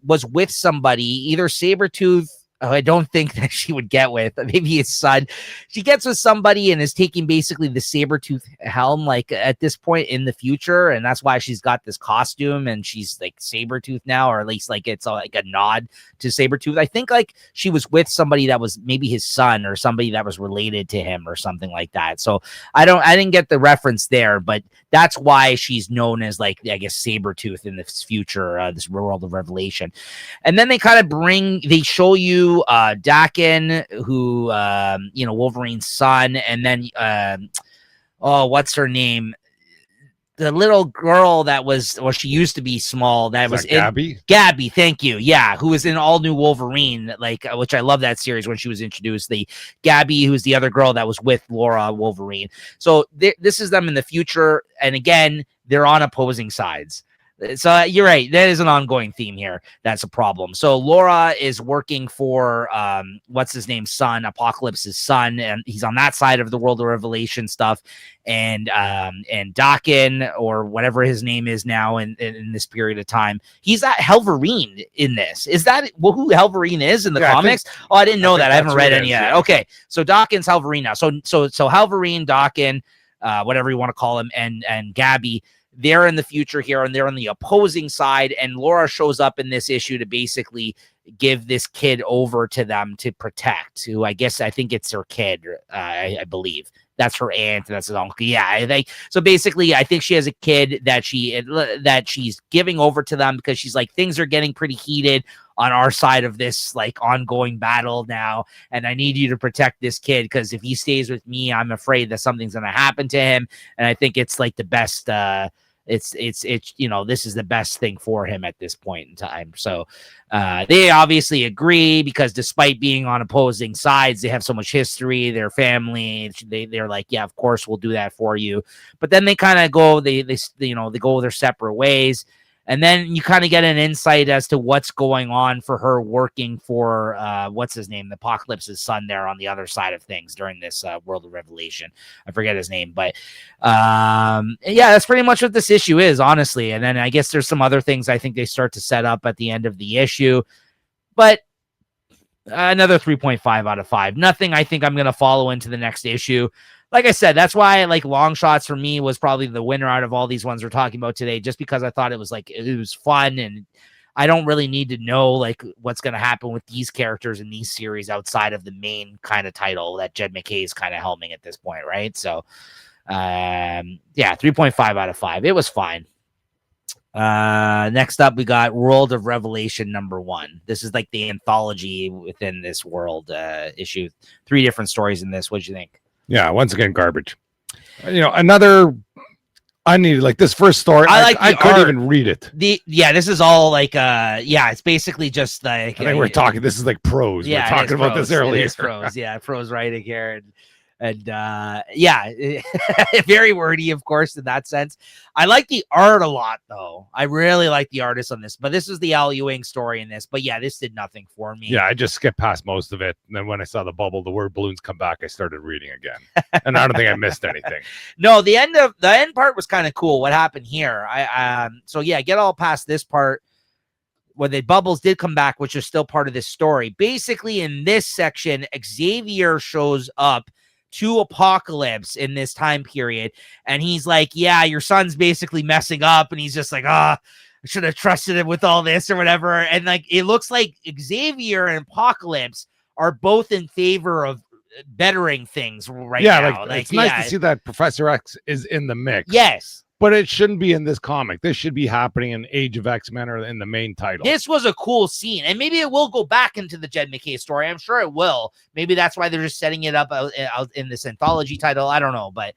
was with somebody, either Sabretooth. I don't think that she would get with, maybe his son. She gets with somebody and is taking basically the Sabretooth helm, like at this point in the future. And that's why she's got this costume and she's like Sabretooth now, or at least like it's like a nod to Sabretooth. I think like she was with somebody that was maybe his son or somebody that was related to him or something like that. So I didn't get the reference there, but that's why she's known as like, I guess, Sabretooth in this future, this world of Revelation. And then they kind of they show you to Dakin, who Wolverine's son, and then what's her name? The little girl that was, well, she used to be small. That was Gabby. Gabby, thank you. Yeah, who was in All New Wolverine, which I love that series when she was introduced. The Gabby, who's the other girl that was with Laura Wolverine. So this is them in the future, and again, they're on opposing sides. So you're right. That is an ongoing theme here. That's a problem. So Laura is working for what's his name's son, Apocalypse's son, and he's on that side of the World of Revelation stuff. And Dakin, or whatever his name is now in this period of time, he's at Helverine in this. Is that who Helverine is in the comics? I didn't know that. I haven't read any yet. Yeah. Okay, so Dakin's Helverine now. So Helverine, Dakin, whatever you want to call him, and Gabby. They're in the future here, and they're on the opposing side, and Laura shows up in this issue to basically give this kid over to them to protect, who I think it's her kid, I believe. That's her aunt, that's his uncle. Yeah, I think so. Basically, I think she has a kid that she's giving over to them because she's like, things are getting pretty heated on our side of this ongoing battle now, and I need you to protect this kid because if he stays with me, I'm afraid that something's going to happen to him, and I think it's the best. This is the best thing for him at this point in time. So they obviously agree because despite being on opposing sides, they have so much history, their family. They're like, yeah, of course we'll do that for you. But then they kind of go, they go their separate ways. And then you kind of get an insight as to what's going on for her working for, what's his name? The Apocalypse's son there on the other side of things during this World of Revelation. I forget his name, but yeah, that's pretty much what this issue is, honestly. And then I guess there's some other things I think they start to set up at the end of the issue. But another 3.5 out of 5. Nothing I think I'm going to follow into the next issue. Like I said, that's why Long Shots for me was probably the winner out of all these ones we're talking about today, just because I thought it was fun, and I don't really need to know what's going to happen with these characters in these series outside of the main kind of title that Jed McKay is kind of helming at this point, right? So, yeah, 3.5 out of 5. It was fine. Next up, we got World of Revelation #1. This is the anthology within this world issue. 3 different stories in this. What'd you think? Yeah, once again, garbage. Another unneeded, this first story. I couldn't even read it. This is all it's basically just I think we're talking. This is prose. Yeah, we're talking about this earlier. It is prose. Yeah, prose writing here, and very wordy, of course, in that sense. I like the art a lot, though. I really like the artist on this. But this is the Al Ewing story in this. But yeah, this did nothing for me. Yeah, I just skipped past most of it. And then when I saw the bubble, the word balloons come back, I started reading again. And I don't think I missed anything. No, the end part was kind of cool. What happened here? Get all past this part where the bubbles did come back, which is still part of this story. Basically, in this section, Xavier shows up to Apocalypse in this time period, and he's like, yeah, your son's basically messing up, and he's just like, I should have trusted him with all this or whatever. And it looks like Xavier and Apocalypse are both in favor of bettering things right now. It's nice to see that Professor X is in the mix. Yes. But it shouldn't be in this comic. This should be happening in Age of X-Men or in the main title. This was a cool scene, and maybe it will go back into the Jed McKay story. I'm sure it will. Maybe that's why they're just setting it up out in this anthology title. I don't know, but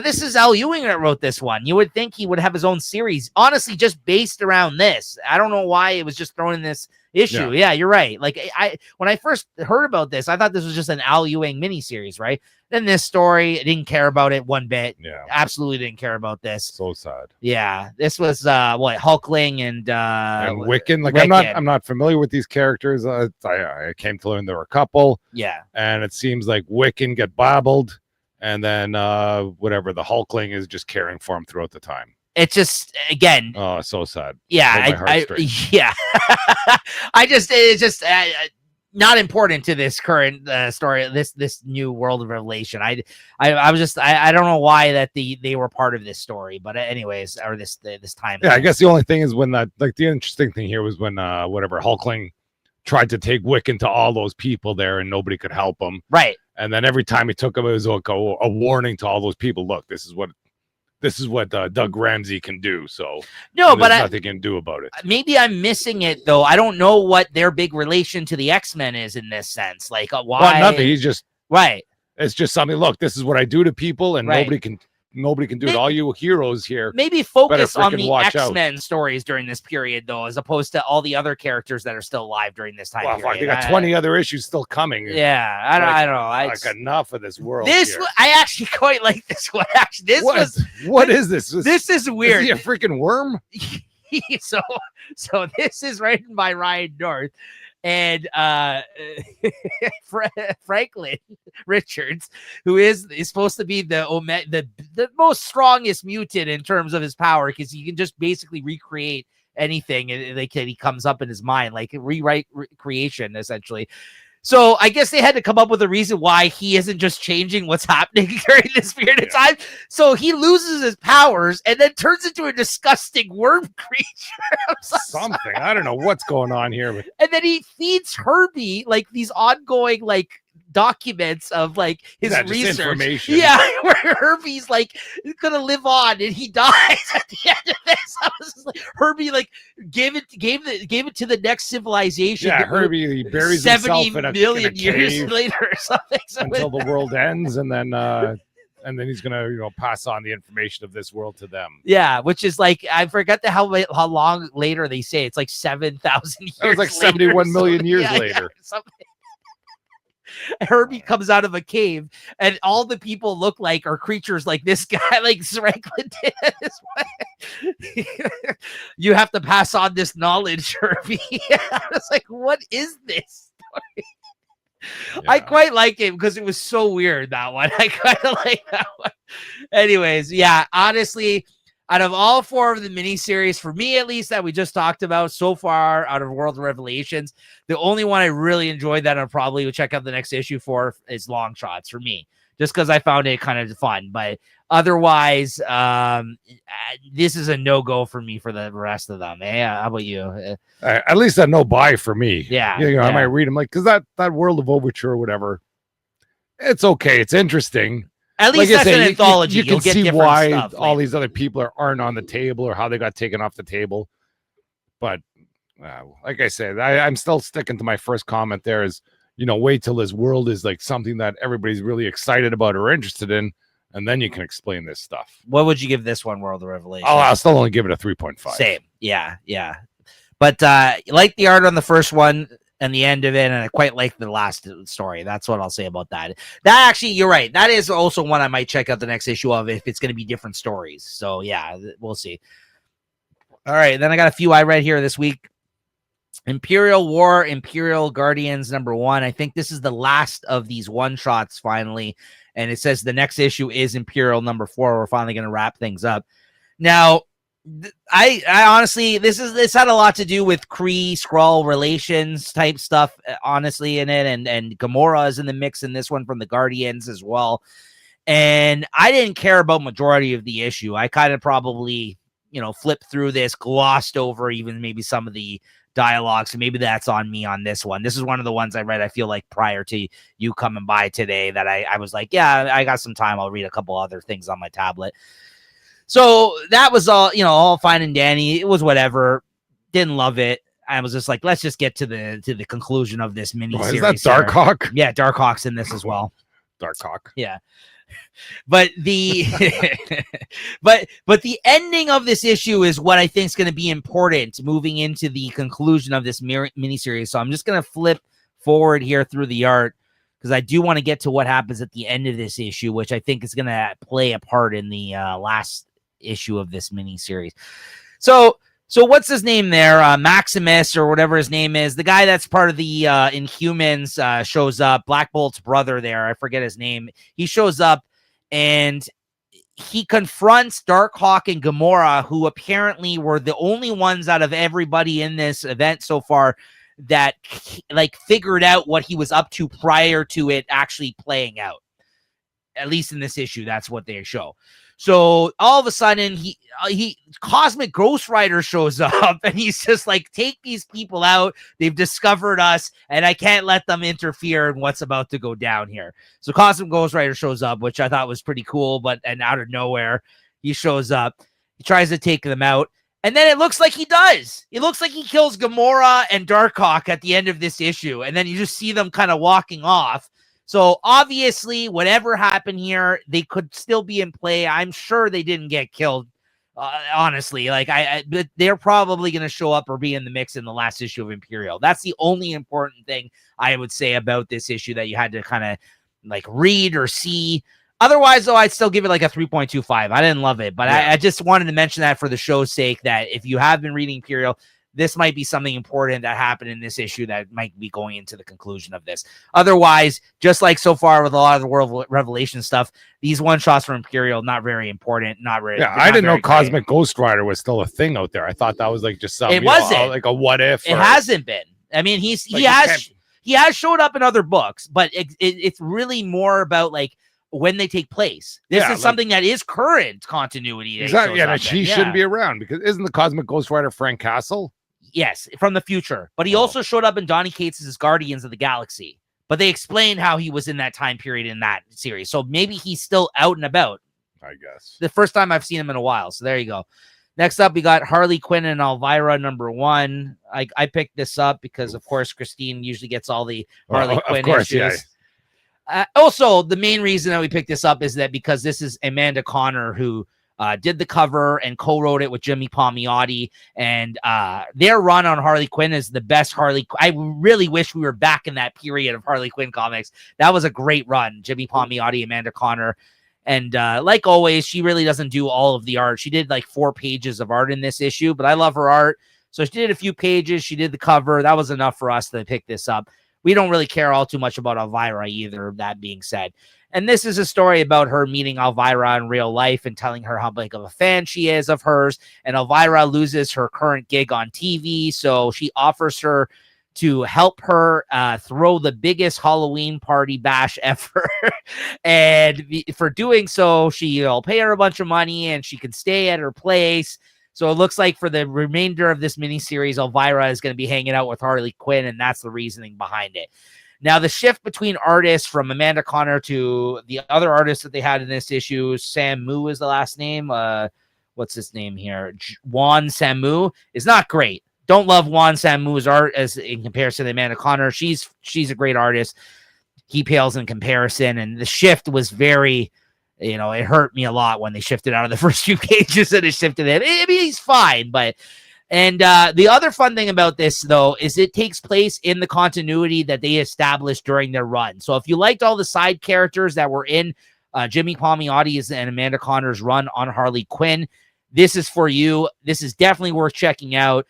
this is Al Ewing that wrote this one. You would think he would have his own series, honestly, just based around this. I don't know why it was just thrown in this issue. Yeah, you're right. When I first heard about this, I thought this was just an Al Ewing miniseries, right? Then this story, I didn't care about it one bit. Yeah, absolutely didn't care about this. So sad. Yeah, this was Hulkling and Wiccan. I'm not familiar with these characters. I came to learn there were a couple. Yeah, and it seems like Wiccan get babbled, and then whatever the Hulkling is just caring for him throughout the time. It's just, again, oh, so sad. Yeah, it's just not important to this current story, this new World of Revelation. I don't know why that they were part of this story, but anyways, or this time. Yeah, I guess the only thing is when the interesting thing here was when whatever Hulkling tried to take Wiccan to all those people there, and nobody could help him. Right. And then every time he took him, it was like a warning to all those people. Look, this is what this is what Doug Ramsey can do. So no, but there's nothing you can do about it. Maybe I'm missing it though. I don't know what their big relation to the X-Men is in this sense. Like why? Well, nothing. He's just right. It's just something. Look, this is what I do to people, and nobody can do it. All you heroes here. Maybe focus on the X-Men stories during this period, though, as opposed to all the other characters that are still alive during this time period. Fuck, they got 20 other issues still coming. Yeah, I don't know. Like enough of this world. I actually quite like this one. Actually, what is this? This is weird. Is he a freaking worm? so this is written by Ryan North. And Franklin Richards, who is supposed to be the most strongest mutant in terms of his power, because he can just basically recreate anything like he comes up in his mind, like rewrite creation essentially. So I guess they had to come up with a reason why he isn't just changing what's happening during this period of time. So he loses his powers and then turns into a disgusting worm creature. Something. I don't know what's going on here. But... And then he feeds Herbie like these ongoing like documents of like his research information. Yeah, where Herbie's like gonna live on and he dies at the end of this. I was just like, Herbie like gave it to the next civilization. Yeah, Herbie he buries 70 himself in a years later or something. So until the world ends, and then he's gonna pass on the information of this world to them. Yeah, which is like I forgot how long later they say it's like 7,000 years. It was like 71 million years later. Yeah, Herbie comes out of a cave, and all the people look like are creatures like this guy, like Franklin did. You have to pass on this knowledge, Herbie. I was like, what is this story? Yeah. I quite like it because it was so weird, that one. I kind of like that one. Anyways, yeah, honestly, out of all four of the miniseries, for me at least, that we just talked about so far out of World of Revelations, the only one I really enjoyed that I'll probably check out the next issue for is Long Shots for me, just because I found it kind of fun. But otherwise, this is a no-go for me for the rest of them. How about you? At least a no-buy for me. Yeah. I might read them, like, because that World of Overture or whatever, it's okay. It's interesting. At least that's an anthology. You can see why all these other people aren't on the table or how they got taken off the table. But like I said, I'm still sticking to my first comment there is, wait till this world is like something that everybody's really excited about or interested in, and then you can explain this stuff. What would you give this one, World of Revelation? I'll still only give it a 3.5. Same. Yeah. But like the art on the first one and the end of it, and I quite like the last story. That's what I'll say about that. That actually, you're right. That is also one I might check out the next issue of if it's going to be different stories. So yeah, we'll see. All right, then I got a few I read here this week. Imperial War, Imperial Guardians #1. I think this is the last of these one-shots finally, and it says the next issue is Imperial #4. We're finally going to wrap things up. Now, I honestly, this had a lot to do with Kree-Skrull relations type stuff, honestly, in it, and Gamora is in the mix in this one from the Guardians as well. And I didn't care about majority of the issue. I kind of probably, flipped through this, glossed over even maybe some of the dialogue. So maybe that's on me on this one. This is one of the ones I read, I feel like, prior to you coming by today that I was like, yeah, I got some time. I'll read a couple other things on my tablet. So that was all, all fine and dandy. It was whatever. Didn't love it. I was just like, let's just get to the conclusion of this mini series. Is that Darkhawk? Yeah, Darkhawk's in this as well. Darkhawk. Yeah. But the but the ending of this issue is what I think is going to be important moving into the conclusion of this miniseries. So I'm just going to flip forward here through the art because I do want to get to what happens at the end of this issue, which I think is going to play a part in the last issue of this miniseries. So what's his name there? Maximus or whatever his name is. The guy that's part of the Inhumans shows up. Black Bolt's brother there. I forget his name. He shows up and he confronts Darkhawk and Gamora, who apparently were the only ones out of everybody in this event so far that figured out what he was up to prior to it actually playing out. At least in this issue, that's what they show. So all of a sudden, he Cosmic Ghost Rider shows up, and he's just like, take these people out. They've discovered us, and I can't let them interfere in what's about to go down here. So Cosmic Ghost Rider shows up, which I thought was pretty cool, and out of nowhere, He shows up. He tries to take them out. And then it looks like he does. It looks like he kills Gamora and Darkhawk at the end of this issue. And then you just see them kind of walking off. So obviously, whatever happened here, they could still be in play. I'm sure they didn't get killed. Honestly, like but they're probably going to show up or be in the mix in the last issue of Imperial. That's the only important thing I would say about this issue that you had to kind of like read or see. Otherwise, though, I'd still give it like a 3.25. I didn't love it, but I just wanted to mention that for the show's sake, that if you have been reading Imperial, this might be something important that happened in this issue that might be going into the conclusion of this. Otherwise, just like so far with a lot of the World Revelation stuff, these one-shots from Imperial, not very important, not very. Yeah, I didn't know Cosmic Ghost Rider was still a thing out there. I thought that was like just something. It wasn't. Like a what if. It hasn't been. I mean, he has showed up in other books, but it's really more about like when they take place. This is something that is current continuity. Exactly. Yeah, he shouldn't be around because isn't the Cosmic Ghost Rider Frank Castle? Yes, from the future. But he also showed up in Donny Cates' Guardians of the Galaxy. But they explained how he was in that time period in that series. So maybe he's still out and about. I guess. The first time I've seen him in a while. So there you go. Next up, we got Harley Quinn and Elvira #1. I picked this up because, of course, Christine usually gets all the Harley Quinn issues. Yeah. Also, the main reason that we picked this up is that because this is Amanda Conner who did the cover and co-wrote it with Jimmy Palmiotti, and their run on Harley Quinn is the best Harley. I really wish we were back in that period of Harley Quinn comics. That was a great run. Jimmy Palmiotti, Amanda Conner, and like always, she really doesn't do all of the art. She did like 4 pages of art in this issue, but I love her art. So she did a few pages. She did the cover. That was enough for us to pick this up. We don't really care all too much about Elvira either, that being said. And this is a story about her meeting Elvira in real life and telling her how big of a fan she is of hers. And Elvira loses her current gig on TV, so she offers her to help her throw the biggest Halloween party bash ever. And for doing so, she'll pay her a bunch of money and she can stay at her place. So it looks like for the remainder of this miniseries, Elvira is going to be hanging out with Harley Quinn, and that's the reasoning behind it. Now, the shift between artists from Amanda Conner to the other artists that they had in this issue, Sam Moo is the last name. What's his name here? Juan Samu is not great. Don't love Juan Samu's art as in comparison to Amanda Conner. She's a great artist. He pales in comparison, and the shift was very, it hurt me a lot when they shifted out of the first few pages and it shifted him. I mean, he's fine, but. And the other fun thing about this, though, is it takes place in the continuity that they established during their run. So if you liked all the side characters that were in Jimmy Palmiotti's and Amanda Conner's run on Harley Quinn, this is for you. This is definitely worth checking out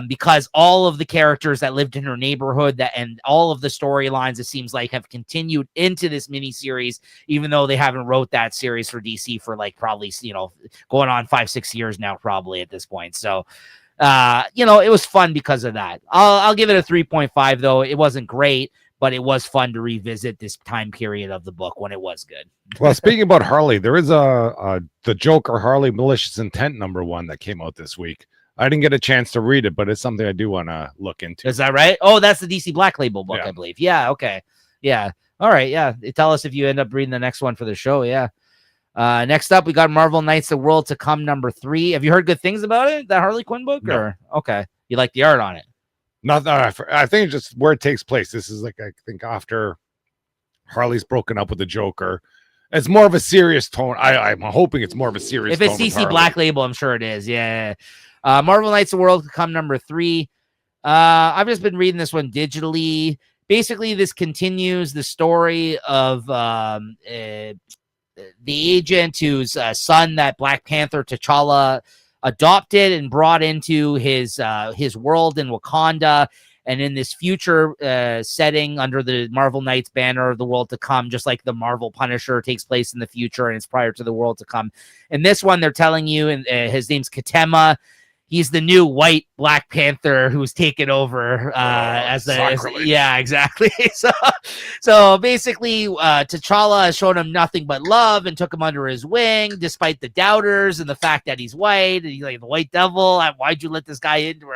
because all of the characters that lived in her neighborhood and all of the storylines, it seems like, have continued into this miniseries, even though they haven't wrote that series for DC for like probably, going on 5-6 years now, probably at this point. So, it was fun because of that. I'll give it a 3.5, though. It wasn't great, but it was fun to revisit this time period of the book when it was good. Well, speaking about Harley, there is the Joker Harley Malicious Intent #1 that came out this week. I didn't get a chance to read it, but it's something I do want to look into. Is that right? Oh, that's the DC Black Label book, I believe. Yeah, okay. Yeah. All right, yeah. Tell us if you end up reading the next one for the show, yeah. Next up, we got Marvel Knights: The World to Come #3. Have you heard good things about it, that Harley Quinn book? No. Or okay, you like the art on it? Nothing. I think it's just where it takes place. This is like, I think after Harley's broken up with the Joker. It's more of a serious tone. I'm hoping it's more of a serious tone. If it's DC Black Label, I'm sure it is. Yeah. Marvel Knights: The World to Come #3. I've just been reading this one digitally. Basically, this continues the story of the agent whose son that Black Panther T'Challa adopted and brought into his world in Wakanda. And in this future setting under the Marvel Knights banner of the world to come, just like the Marvel Punisher takes place in the future and it's prior to the world to come. In this one, they're telling you, and his name's Katema. He's the new white Black Panther who's taken over yeah, exactly. So basically, T'Challa has shown him nothing but love and took him under his wing, despite the doubters and the fact that he's white and he's like the white devil. Why'd you let this guy into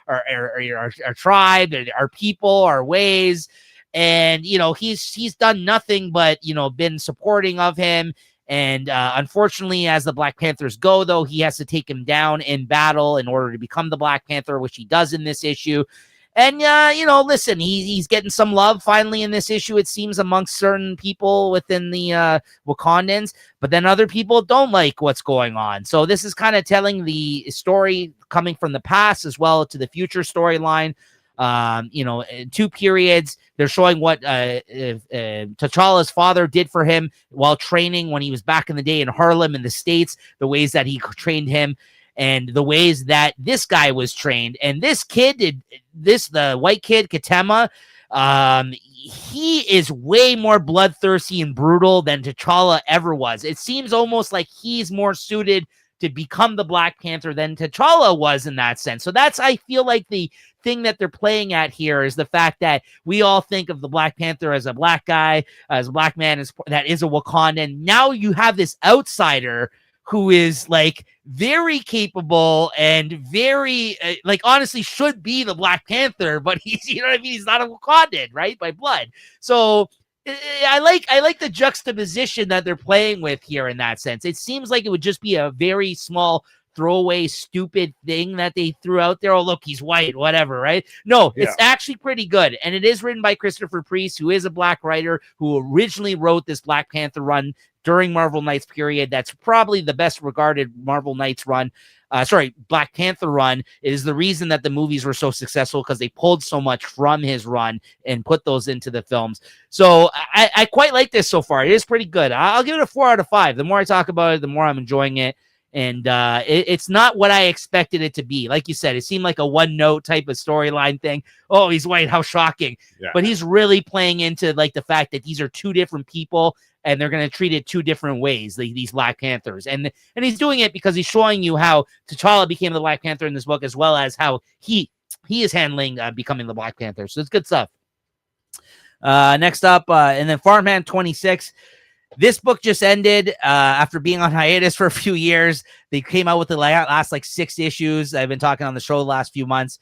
our tribe, our people, our ways? And he's done nothing but been supporting of him. And unfortunately, as the Black Panthers go, though, he has to take him down in battle in order to become the Black Panther, which he does in this issue. And, listen, he's getting some love finally in this issue, it seems, amongst certain people within the Wakandans. But then other people don't like what's going on. So this is kind of telling the story coming from the past as well to the future storyline. In 2 periods, they're showing what T'Challa's father did for him while training when he was back in the day in Harlem in the States, the ways that he trained him and the ways that this guy was trained. And this kid the white kid, Katema, he is way more bloodthirsty and brutal than T'Challa ever was. It seems almost like he's more suited to become the Black Panther than T'Challa was in that sense. So that's, I feel like, the thing that they're playing at here is the fact that we all think of the Black Panther as a black guy, as a black man that is a Wakandan. Now you have this outsider who is like very capable and very honestly should be the Black Panther, but he's, he's not a Wakandan, right? By blood. So I like the juxtaposition that they're playing with here in that sense. It seems like it would just be a very small throwaway, stupid thing that they threw out there. Oh, look, he's white, whatever, right? No, It's actually pretty good. And it is written by Christopher Priest, who is a black writer who originally wrote this Black Panther run during Marvel Knights period. That's probably the best regarded Marvel Knights run. Black Panther run. Is the reason that the movies were so successful, because they pulled so much from his run and put those into the films. So I quite like this so far. It is pretty good. I'll give it a 4 out of 5. The more I talk about it, the more I'm enjoying it. And it's not what I expected it to be. Like you said, it seemed like a one-note type of storyline thing. Oh, he's white. How shocking. Yeah. But he's really playing into like the fact that these are 2 different people and they're going to treat it 2 different ways, these Black Panthers. And he's doing it because he's showing you how T'Challa became the Black Panther in this book, as well as how he is handling becoming the Black Panther. So it's good stuff. Next up, and then Farmhand 26. This book just ended after being on hiatus for a few years. They came out with the last 6 issues. I've been talking on the show the last few months.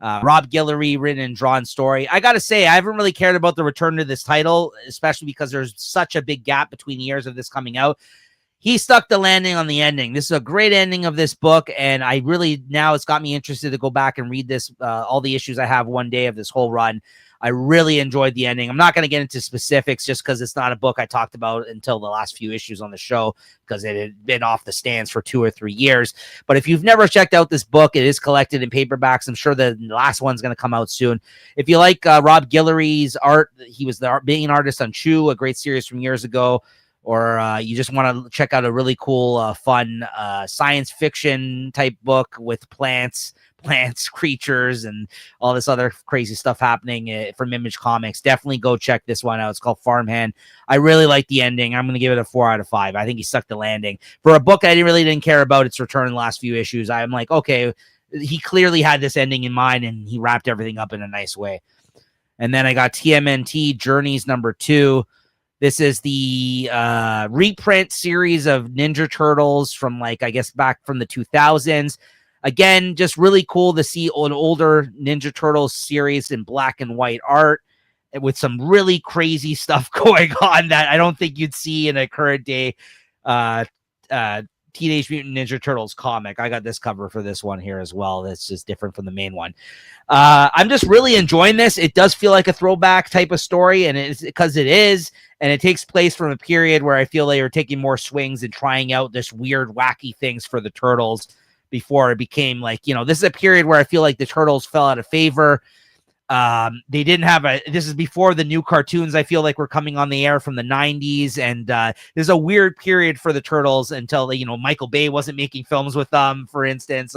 Rob Guillory written and drawn story. I got to say, I haven't really cared about the return to this title, especially because there's such a big gap between years of this coming out. He stuck the landing on the ending. This is a great ending of this book, and I really, now it's got me interested to go back and read this, all the issues I have one day of this whole run. I really enjoyed the ending. I'm not going to get into specifics just because it's not a book I talked about until the last few issues on the show, because it had been off the stands for 2 or 3 years. But if you've never checked out this book, it is collected in paperbacks. I'm sure the last one's going to come out soon. If you like Rob Guillory's art, he was the main artist on Chew, a great series from years ago. Or you just want to check out a really cool, fun science fiction type book with plants, creatures, and all this other crazy stuff happening from Image Comics, definitely go check this one out. It's called Farmhand. I really like the ending. I'm going to give it a 4 out of 5. I think he stuck the landing. For a book I really didn't care about its return in the last few issues, I'm like, okay, he clearly had this ending in mind, and he wrapped everything up in a nice way. And then I got TMNT Journeys number 2. This is the reprint series of Ninja Turtles from, I guess, back from the 2000s. Again, just really cool to see an older Ninja Turtles series in black and white art with some really crazy stuff going on that I don't think you'd see in a current day Teenage Mutant Ninja Turtles comic. I got this cover for this one here as well. That's just different from the main one. I'm just really enjoying this. It does feel like a throwback type of story, and it's because it is, and it takes place from a period where I feel they are taking more swings and trying out this weird, wacky things for the Turtles before it became this is a period where I feel like the Turtles fell out of favor. They didn't have this is before the new cartoons I feel like were coming on the air from the 90s, and there's a weird period for the Turtles until Michael Bay wasn't making films with them, for instance.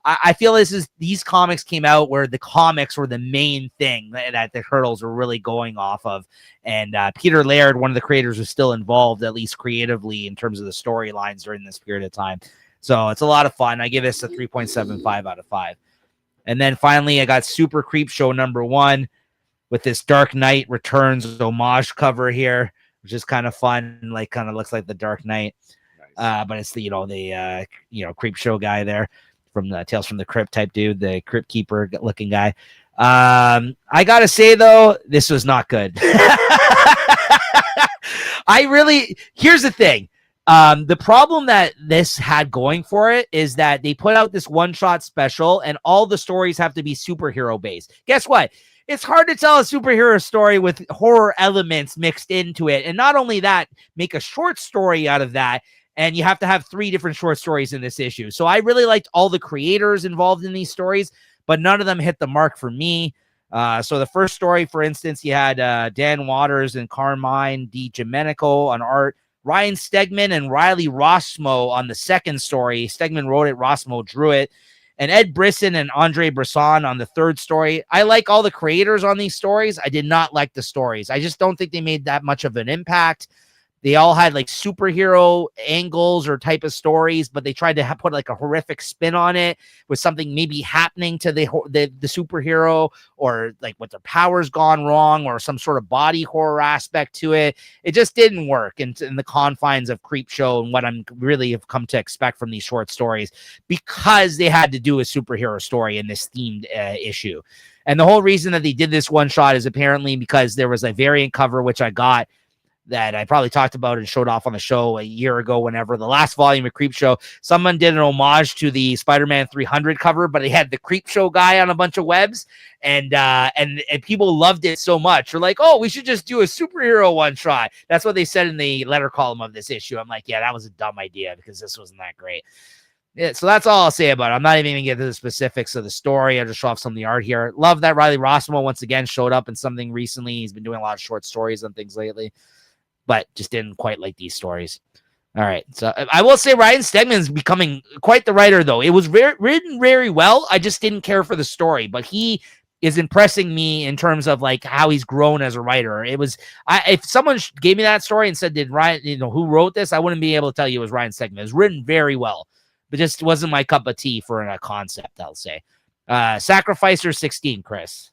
I feel these comics came out where the comics were the main thing that the Turtles were really going off of, and Peter Laird, one of the creators, was still involved, at least creatively, in terms of the storylines during this period of time. So it's a lot of fun. I give this a 3.75 out of 5. And then finally, I got Super Creep Show number 1 with this Dark Knight Returns homage cover here, which is kind of fun. Kind of looks like the Dark Knight, nice. But it's the Creep Show guy there from the Tales from the Crypt type dude, the Crypt Keeper looking guy. I gotta say though, this was not good. Here's the thing. The problem that this had going for it is that they put out this one-shot special and all the stories have to be superhero based. Guess what? It's hard to tell a superhero story with horror elements mixed into it. And not only that, make a short story out of that. And you have to have 3 different short stories in this issue. So I really liked all the creators involved in these stories, but none of them hit the mark for me. So the first story, for instance, you had Dan Waters and Carmine DiGomenico on art, Ryan Stegman and Riley Rossmo on the second story. Stegman wrote it, Rossmo drew it. And Ed Brisson and Andre Brisson on the third story. I like all the creators on these stories. I did not like the stories. I just don't think they made that much of an impact. They all had like superhero angles or type of stories, but they tried to put like a horrific spin on it with something maybe happening to the superhero, or like what their powers gone wrong, or some sort of body horror aspect to it. It just didn't work in the confines of Creepshow and what I'm really have come to expect from these short stories, because they had to do a superhero story in this themed issue. And the whole reason that they did this one shot is apparently because there was a variant cover, which I got, that I probably talked about and showed off on the show a year ago, whenever the last volume of Creepshow, someone did an homage to the Spider-Man 300 cover, but it had the Creepshow guy on a bunch of webs, and people loved it so much. They're like, oh, we should just do a superhero one shot. That's what they said in the letter column of this issue. I'm like, yeah, that was a dumb idea because this wasn't that great. Yeah, so that's all I'll say about it. I'm not even going to get to the specifics of the story. I'll just show off some of the art here. Love that Riley Rossmo once again showed up in something recently. He's been doing a lot of short stories and things lately, but just didn't quite like these stories. All right. So I will say Ryan Stegman's becoming quite the writer, though. It was written very well. I just didn't care for the story, but he is impressing me in terms of like how he's grown as a writer. It was, if someone gave me that story and said, did Ryan, who wrote this? I wouldn't be able to tell you it was Ryan Stegman. It was written very well, but just wasn't my cup of tea for a concept, I'll say. Sacrificer 16, Chris.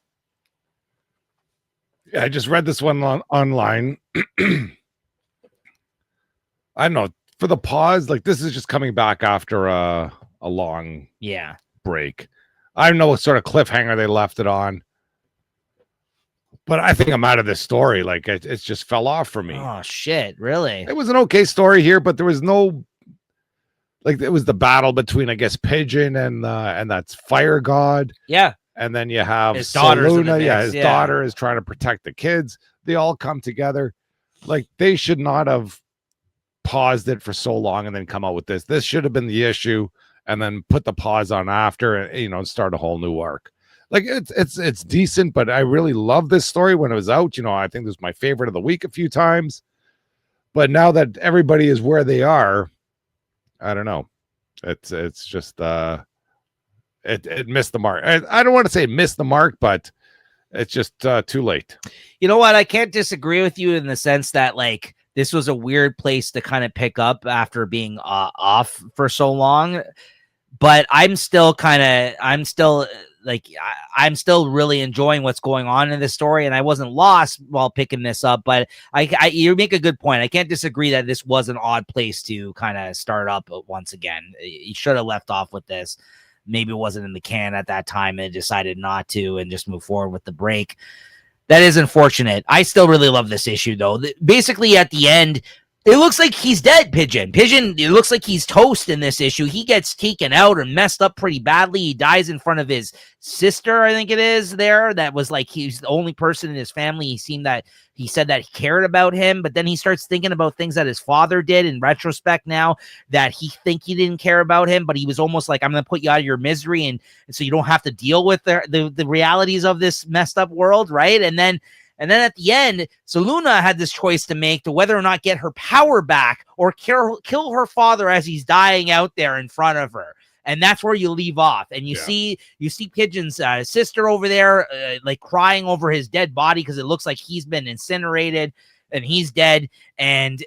Yeah, I just read this one online. I don't know, for the pause, like this is just coming back after a long break. I don't know what sort of cliffhanger they left it on, but I think I'm out of this story. Like it just fell off for me. Oh shit, really? It was an okay story here, but there was no, like, it was the battle between, I guess, Pigeon and that's Fire God. Yeah. And then you have his daughter. His daughter is trying to protect the kids. They all come together. Like, they should not have paused it for so long and then come out with this. This should have been the issue, and then put the pause on after, and start a whole new arc. Like, it's decent, but I really love this story when it was out. I think this was my favorite of the week a few times. But now that everybody is where they are, I don't know. It's just it missed the mark. I don't want to say missed the mark, but it's just too late. You know what? I can't disagree with you in the sense that, like, this was a weird place to kind of pick up after being off for so long. But I'm still really enjoying what's going on in this story, and I wasn't lost while picking this up. But you make a good point. I can't disagree that this was an odd place to kind of start up once again. You should have left off with this. Maybe it wasn't in the can at that time and decided not to and just move forward with the break. That is unfortunate. I still really love this issue, though. Basically, at the end, it looks like he's dead, Pigeon. It looks like he's toast in this issue. He gets taken out and messed up pretty badly. He dies in front of his sister, I think it is, there. That was like, he's the only person in his family he said that he cared about him. But then he starts thinking about things that his father did in retrospect now, that he didn't care about him, but he was almost like, I'm going to put you out of your misery, and so you don't have to deal with the realities of this messed up world, right? And then at the end, so Luna had this choice to make to whether or not get her power back or kill her father as he's dying out there in front of her. And that's where you leave off. And you see Pigeon's sister over there, like crying over his dead body, because it looks like he's been incinerated and he's dead. And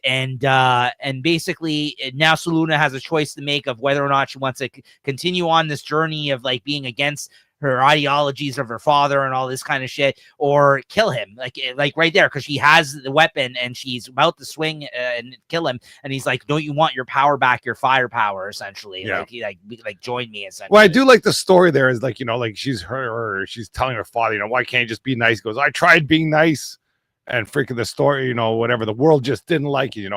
basically now Luna has a choice to make of whether or not she wants to continue on this journey of like being against her ideologies of her father and all this kind of shit, or kill him, like right there, because she has the weapon and she's about to swing and kill him, and he's like, don't you want your power back, your firepower, essentially? Like join me, essentially. Well, I do like the story there is like, like she's telling her father, why can't you just be nice? He goes, I tried being nice, and freaking the story, whatever, the world just didn't like it.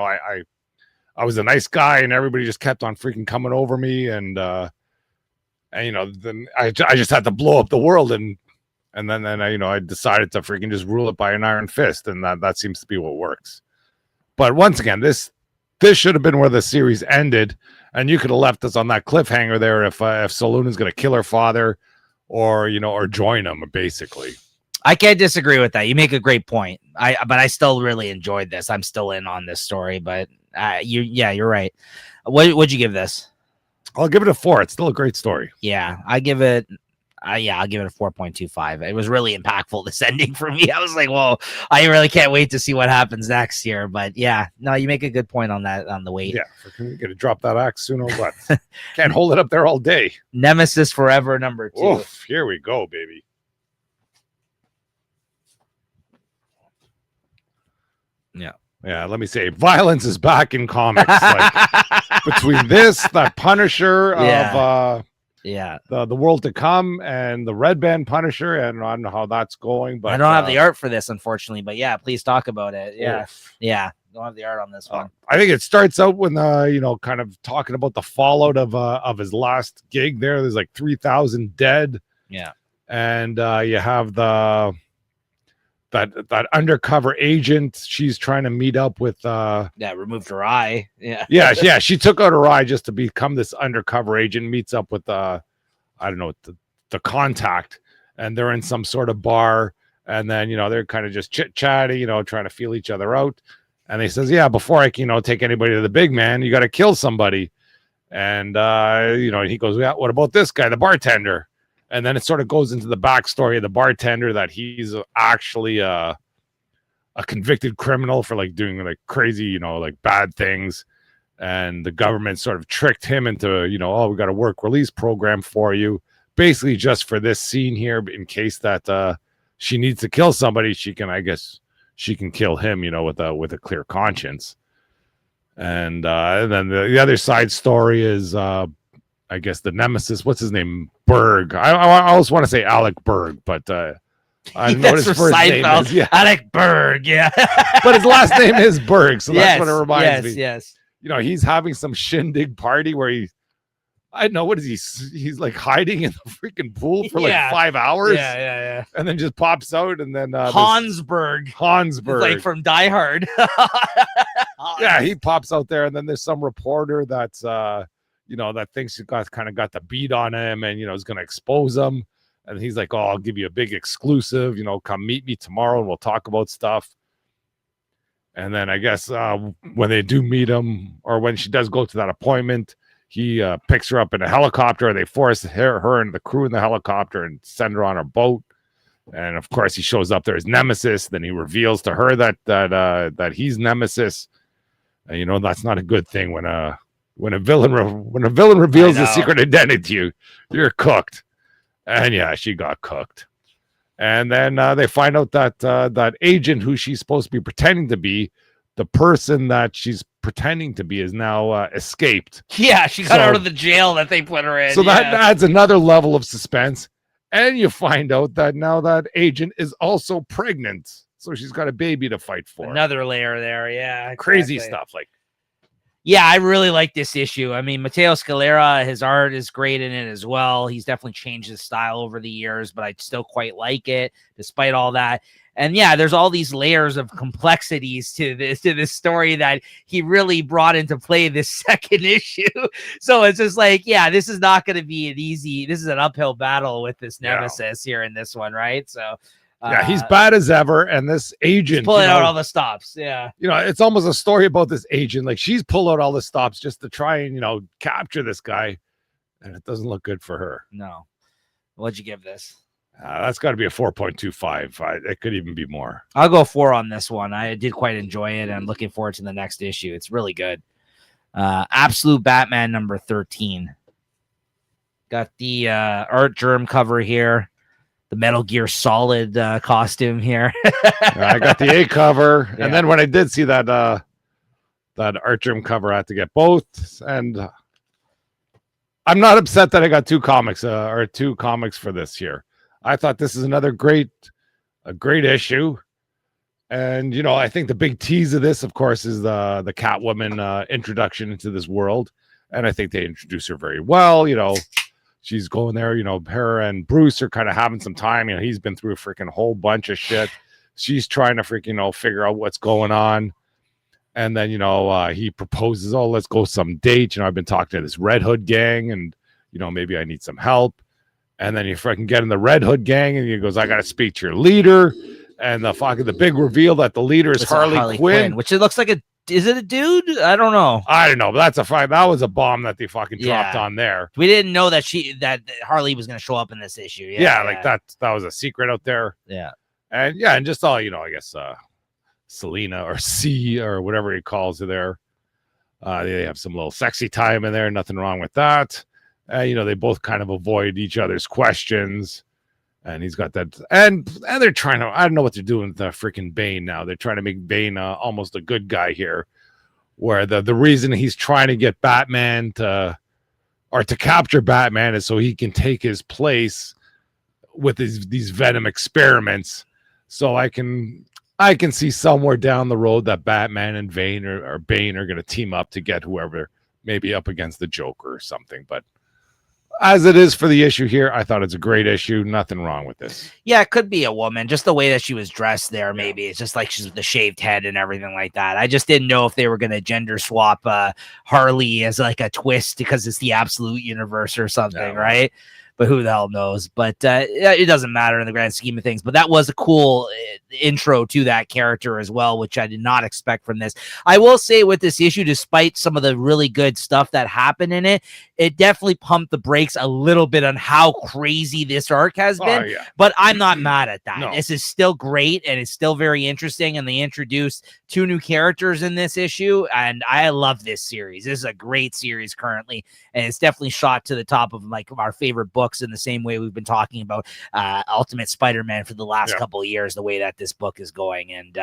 I was a nice guy, and everybody just kept on freaking coming over me, and you know, then I just had to blow up the world, and then I decided to freaking just rule it by an iron fist, and that seems to be what works. But once again, this should have been where the series ended, and you could have left us on that cliffhanger there if Saloon is going to kill her father, or join him, basically. I can't disagree with that. You make a great point. But I still really enjoyed this. I'm still in on this story, but you're right. What'd you give this? I'll give it a 4. It's still a great story. Yeah, I'll give it a 4.25. It was really impactful, this ending for me. I was like, whoa, I really can't wait to see what happens next here. But yeah, no, you make a good point on that, on the weight. Yeah, we're going to drop that axe soon or what? Can't hold it up there all day. Nemesis Forever #2. Oof, here we go, baby. Yeah, let me say, violence is back in comics. Like, between this, that Punisher of the World to Come, and the Red Band Punisher, and I don't know how that's going. But I don't have the art for this, unfortunately. But yeah, please talk about it. Yeah, don't have the art on this one. I think it starts out when kind of talking about the fallout of his last gig. There's like 3,000 dead. Yeah, and you have that undercover agent. She's trying to meet up with removed her eye. Yeah, she took out her eye just to become this undercover agent. Meets up with I don't know, the contact, and they're in some sort of bar, and then they're kind of just chit-chatting, trying to feel each other out. And he says, yeah, before I can take anybody to the big man, you got to kill somebody. And he goes, yeah, what about this guy, the bartender? And then it sort of goes into the backstory of the bartender, that he's actually a convicted criminal for like doing like crazy, like bad things. And the government sort of tricked him into, we got a work release program for you, basically just for this scene here, in case that she needs to kill somebody, she can kill him, with a clear conscience. And then the other side story is, I guess, the nemesis. What's his name? Berg. I always want to say Alec Berg, but I know his first name is, Alec Berg. Yeah, but his last name is Berg, so that's what it reminds me. Yes. He's having some shindig party where I don't know, what is he? He's like hiding in the freaking pool for like 5 hours. Yeah. And then just pops out, and then Hansberg, like from Die Hard. Yeah, he pops out there, and then there's some reporter that's that thinks he got the beat on him, and is going to expose him. And he's like, oh, I'll give you a big exclusive, come meet me tomorrow and we'll talk about stuff. And then I guess when they do meet him, or when she does go to that appointment, he picks her up in a helicopter. They force her and the crew in the helicopter and send her on a boat. And of course, he shows up there as Nemesis. Then he reveals to her that he's Nemesis. And that's not a good thing when a villain reveals the secret identity to you. You're cooked. And yeah, she got cooked. And then they find out that that agent who she's supposed to be pretending to be, the person that she's pretending to be, is now escaped. Yeah, she got out of the jail that they put her in. So that adds another level of suspense. And you find out that now that agent is also pregnant. So she's got a baby to fight for. Another layer there, yeah. Exactly. Crazy stuff. Yeah, I really like this issue. I mean, Matteo Scalera, his art is great in it as well. He's definitely changed his style over the years, but I still quite like it despite all that. And yeah, there's all these layers of complexities to this story that he really brought into play this second issue. So it's just like, yeah, this is not going to be this is an uphill battle with this nemesis here in this one, right? So yeah, he's bad as ever, and this agent pulling out all the stops. Yeah, it's almost a story about this agent. Like, she's pulled out all the stops just to try and capture this guy, and it doesn't look good for her. No, what'd you give this? That's got to be a 4.25. It could even be more. I'll go 4 on this one. I did quite enjoy it, and I'm looking forward to the next issue. It's really good. Absolute Batman #13. Got the art germ cover here. The Metal Gear Solid costume here. I got the A cover, and then when I did see that art germ cover, I had to get both. And I'm not upset that I got 2 comics or 2 comics for this year. I thought this is another great issue. And you know, I think the big tease of this, of course, is the Catwoman introduction into this world, and I think they introduce her very well. You know, she's going there. You know, her and Bruce are kind of having some time. You know, he's been through a freaking whole bunch of shit. She's trying to freaking figure out what's going on, and then he proposes, "Oh, let's go some date." You know, I've been talking to this Red Hood gang, and maybe I need some help. And then you freaking get in the Red Hood gang, and he goes, "I got to speak to your leader." And the big reveal that the leader is Harley Quinn, which it looks like is it a dude? I don't know. I don't know, but that was a bomb that they fucking dropped on there. We didn't know that Harley was going to show up in this issue. Yeah, that was a secret out there. Yeah. And just all, I guess Selena or C or whatever he calls her there. They have some little sexy time in there, nothing wrong with that. They both kind of avoid each other's questions. And he's got that, and they're trying to, I don't know what they're doing with the freaking Bane now. They're trying to make Bane almost a good guy here, where the reason he's trying to get Batman to capture Batman is so he can take his place with these Venom experiments. So I can see somewhere down the road that Batman and Bane are going to team up to get whoever, maybe up against the Joker or something. But as it is for the issue here, I thought it's a great issue. Nothing wrong with this. Yeah, it could be a woman. Just the way that she was dressed there, maybe. It's just like she's with the shaved head and everything like that. I just didn't know if they were going to gender swap Harley as like a twist because it's the Absolute Universe or something, right? But who the hell knows? But it doesn't matter in the grand scheme of things. But that was a cool intro to that character as well, which I did not expect from this. I will say with this issue, despite some of the really good stuff that happened in it, it definitely pumped the brakes a little bit on how crazy this arc has been. Yeah. But I'm not mad at that. No. This is still great, and it's still very interesting. And they introduced 2 new characters in this issue, and I love this series. This is a great series currently, and it's definitely shot to the top of like our favorite books in the same way we've been talking about Ultimate Spider-Man for the last couple of years, the way that this book is going. And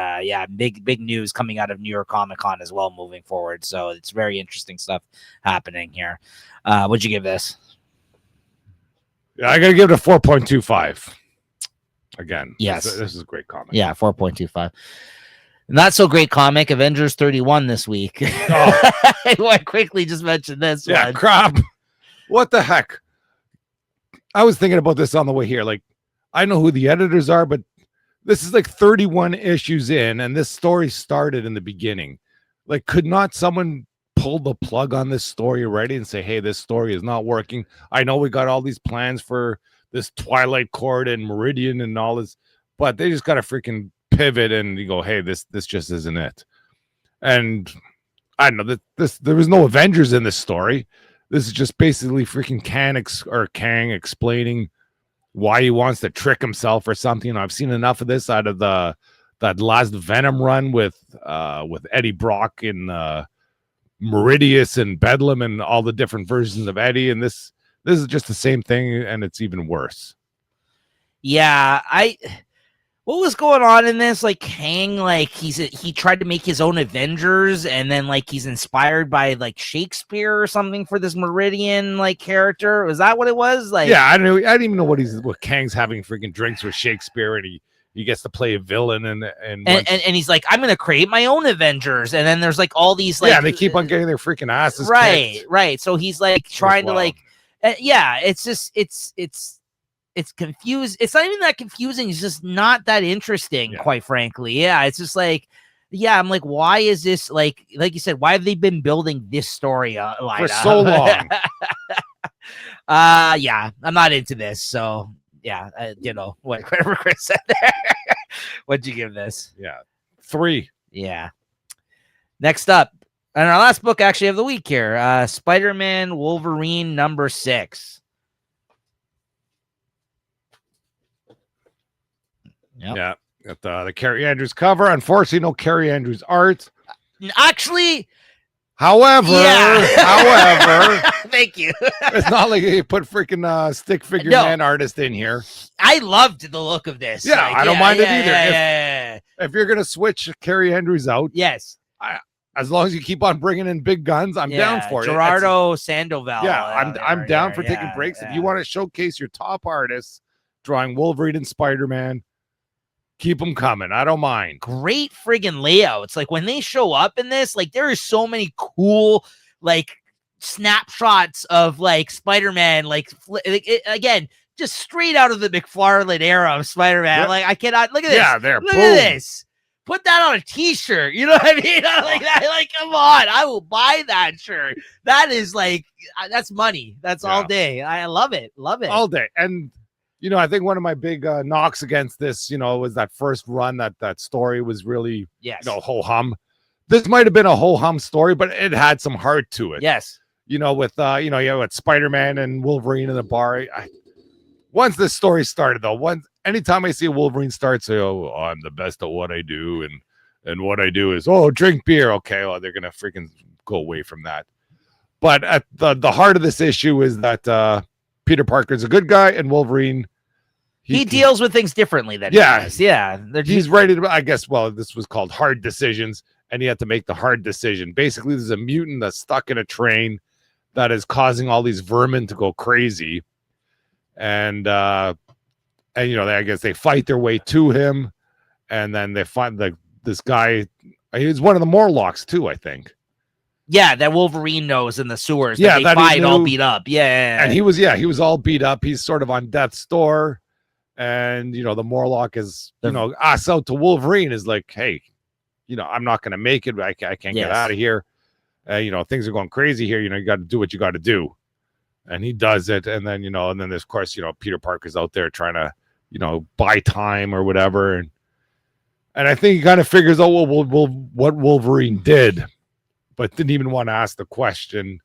big news coming out of New York Comic Con as well moving forward. So it's very interesting stuff happening here. What'd you give this? Yeah, I gotta give it a 4.25. Again, yes, this is a great comic. Yeah, 4.25. Not so great comic, Avengers 31 this week. Oh. I want to quickly just mention this one. Crap. What the heck? I was thinking about this on the way here. Like, I know who the editors are, but this is like 31 issues in, and this story started in the beginning. Like, could not someone pull the plug on this story already and say, hey, this story is not working? I know we got all these plans for this Twilight Court and Meridian and all this, but they just got to freaking pivot and you go, hey, this just isn't it. And I don't know that there was no Avengers in this story. This is just basically freaking Kang explaining why he wants to trick himself or something. I've seen enough of this out of that last Venom run with Eddie Brock and Meridius and Bedlam and all the different versions of Eddie. And this is just the same thing, and it's even worse. Yeah, what was going on in this? Like Kang, like he tried to make his own Avengers, and then like he's inspired by like Shakespeare or something for this Meridian like character. Was that what it was? Like, yeah, I didn't even know what Kang's having freaking drinks with Shakespeare, and he gets to play a villain, and he's like, I'm gonna create my own Avengers, and then there's like all these like they keep on getting their freaking asses kicked. Right. So he's like trying to like, it's just it's confused. It's not even that confusing. It's just not that interesting, quite frankly. Yeah, it's just like, I'm like, why is this like you said? Why have they been building this story for so long? I'm not into this. So whatever Chris said there. What'd you give this? 3. Yeah. Next up, and our last book actually of the week here, Spider-Man Wolverine number 6. Yep. Got the Carrie Andrews cover. Unfortunately, no Carrie Andrews art. Actually, however, thank you. It's not like you put freaking stick figure man artist in here. I loved the look of this. Yeah, I don't mind it either. If you're gonna switch Carrie Andrews out, yes. As long as you keep on bringing in big guns, I'm down for it. Gerardo Sandoval. Yeah, I'm down for taking breaks. If you want to showcase your top artists drawing Wolverine and Spider-Man, Keep them coming. I don't mind. Great friggin' layouts. Like when they show up in this, like there is so many cool like snapshots of like Spider-Man, again, just straight out of the McFarlane era of Spider-Man. Yep. Like I cannot look at this. Yeah, there. Look Boom. at this. Put that on a t-shirt. You know what I mean? Like that. Like, come on. I will buy that shirt. That is like, that's money. That's all day. I love it. Love it. All day. And, you know, I think one of my big knocks against this, you know, was that first run, that story was really, yes. you know, ho-hum. This might have been a ho-hum story, but it had some heart to it. Yes. You know, with, you know, with Spider-Man and Wolverine in the bar. Once this story started, though, anytime I see a Wolverine start, say, oh, I'm the best at what I do, and what I do is, oh, drink beer. Okay, well, they're gonna freaking go away from that. But at the heart of this issue is that Peter Parker's a good guy, and Wolverine he deals with things differently than he's ready to. I guess. Well, this was called hard decisions, and he had to make the hard decision. Basically, there's a mutant that's stuck in a train that is causing all these vermin to go crazy. And you know, I guess they fight their way to him, and then they find this guy. He's one of the Morlocks too, I think. Yeah, that Wolverine knows in the sewers. Yeah, that they fight all beat up. Yeah, and he was all beat up. He's sort of on death's door, and you know, the Morlock is asked out to Wolverine is like, hey, you know, I'm not going to make it. I can't get out of here. You know, things are going crazy here. You know, you got to do what you got to do. And he does it, and then there's, of course, Peter Parker's out there trying to, buy time or whatever, and I think he kind of figures out what Wolverine did, but didn't even want to ask the question.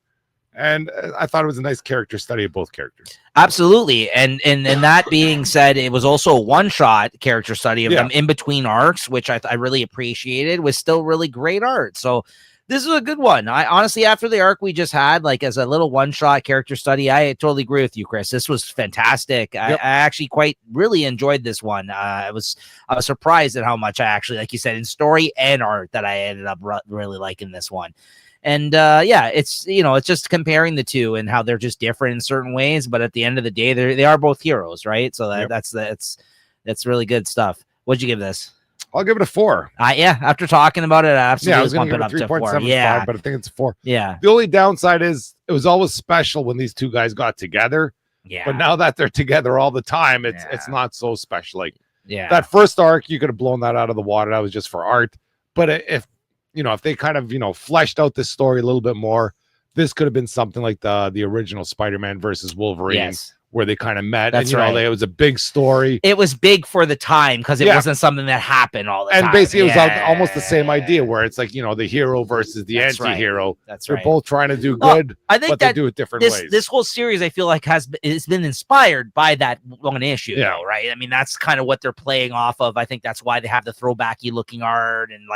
And I thought it was a nice character study of both characters. Absolutely, and that being said, it was also a one-shot character study of them in between arcs, which I really appreciated. Was still really great art. So this is a good one. I honestly, after the arc we just had, like as a little one-shot character study, I totally agree with you, Chris. This was fantastic. I actually really enjoyed this one. I was surprised at how much I actually, like you said, in story and art, that I ended up really liking this one. And it's it's just comparing the two and how they're just different in certain ways, but at the end of the day, they are both heroes, right? So that's really good stuff. What'd you give this? I'll give it a 4. After talking about it, I absolutely I was going to give it 3.75, but I think it's a 4. Yeah. The only downside is it was always special when these two guys got together. Yeah. But now that they're together all the time, it's not so special. Like that first arc, you could have blown that out of the water. That was just for art. But if they kind of fleshed out this story a little bit more, this could have been something like the original Spider-Man versus Wolverine. Yes. Where they kind of met. That's and, it was a big story. It was big for the time because it wasn't something that happened all the time. And basically, it was almost the same idea where it's like, the hero versus the anti-hero. Right. That's They're both trying to do good, I think but they do it different ways. This whole series, I feel like, it's been inspired by that one issue, though, right? I mean, that's kind of what they're playing off of. I think that's why they have the throwbacky looking art. And,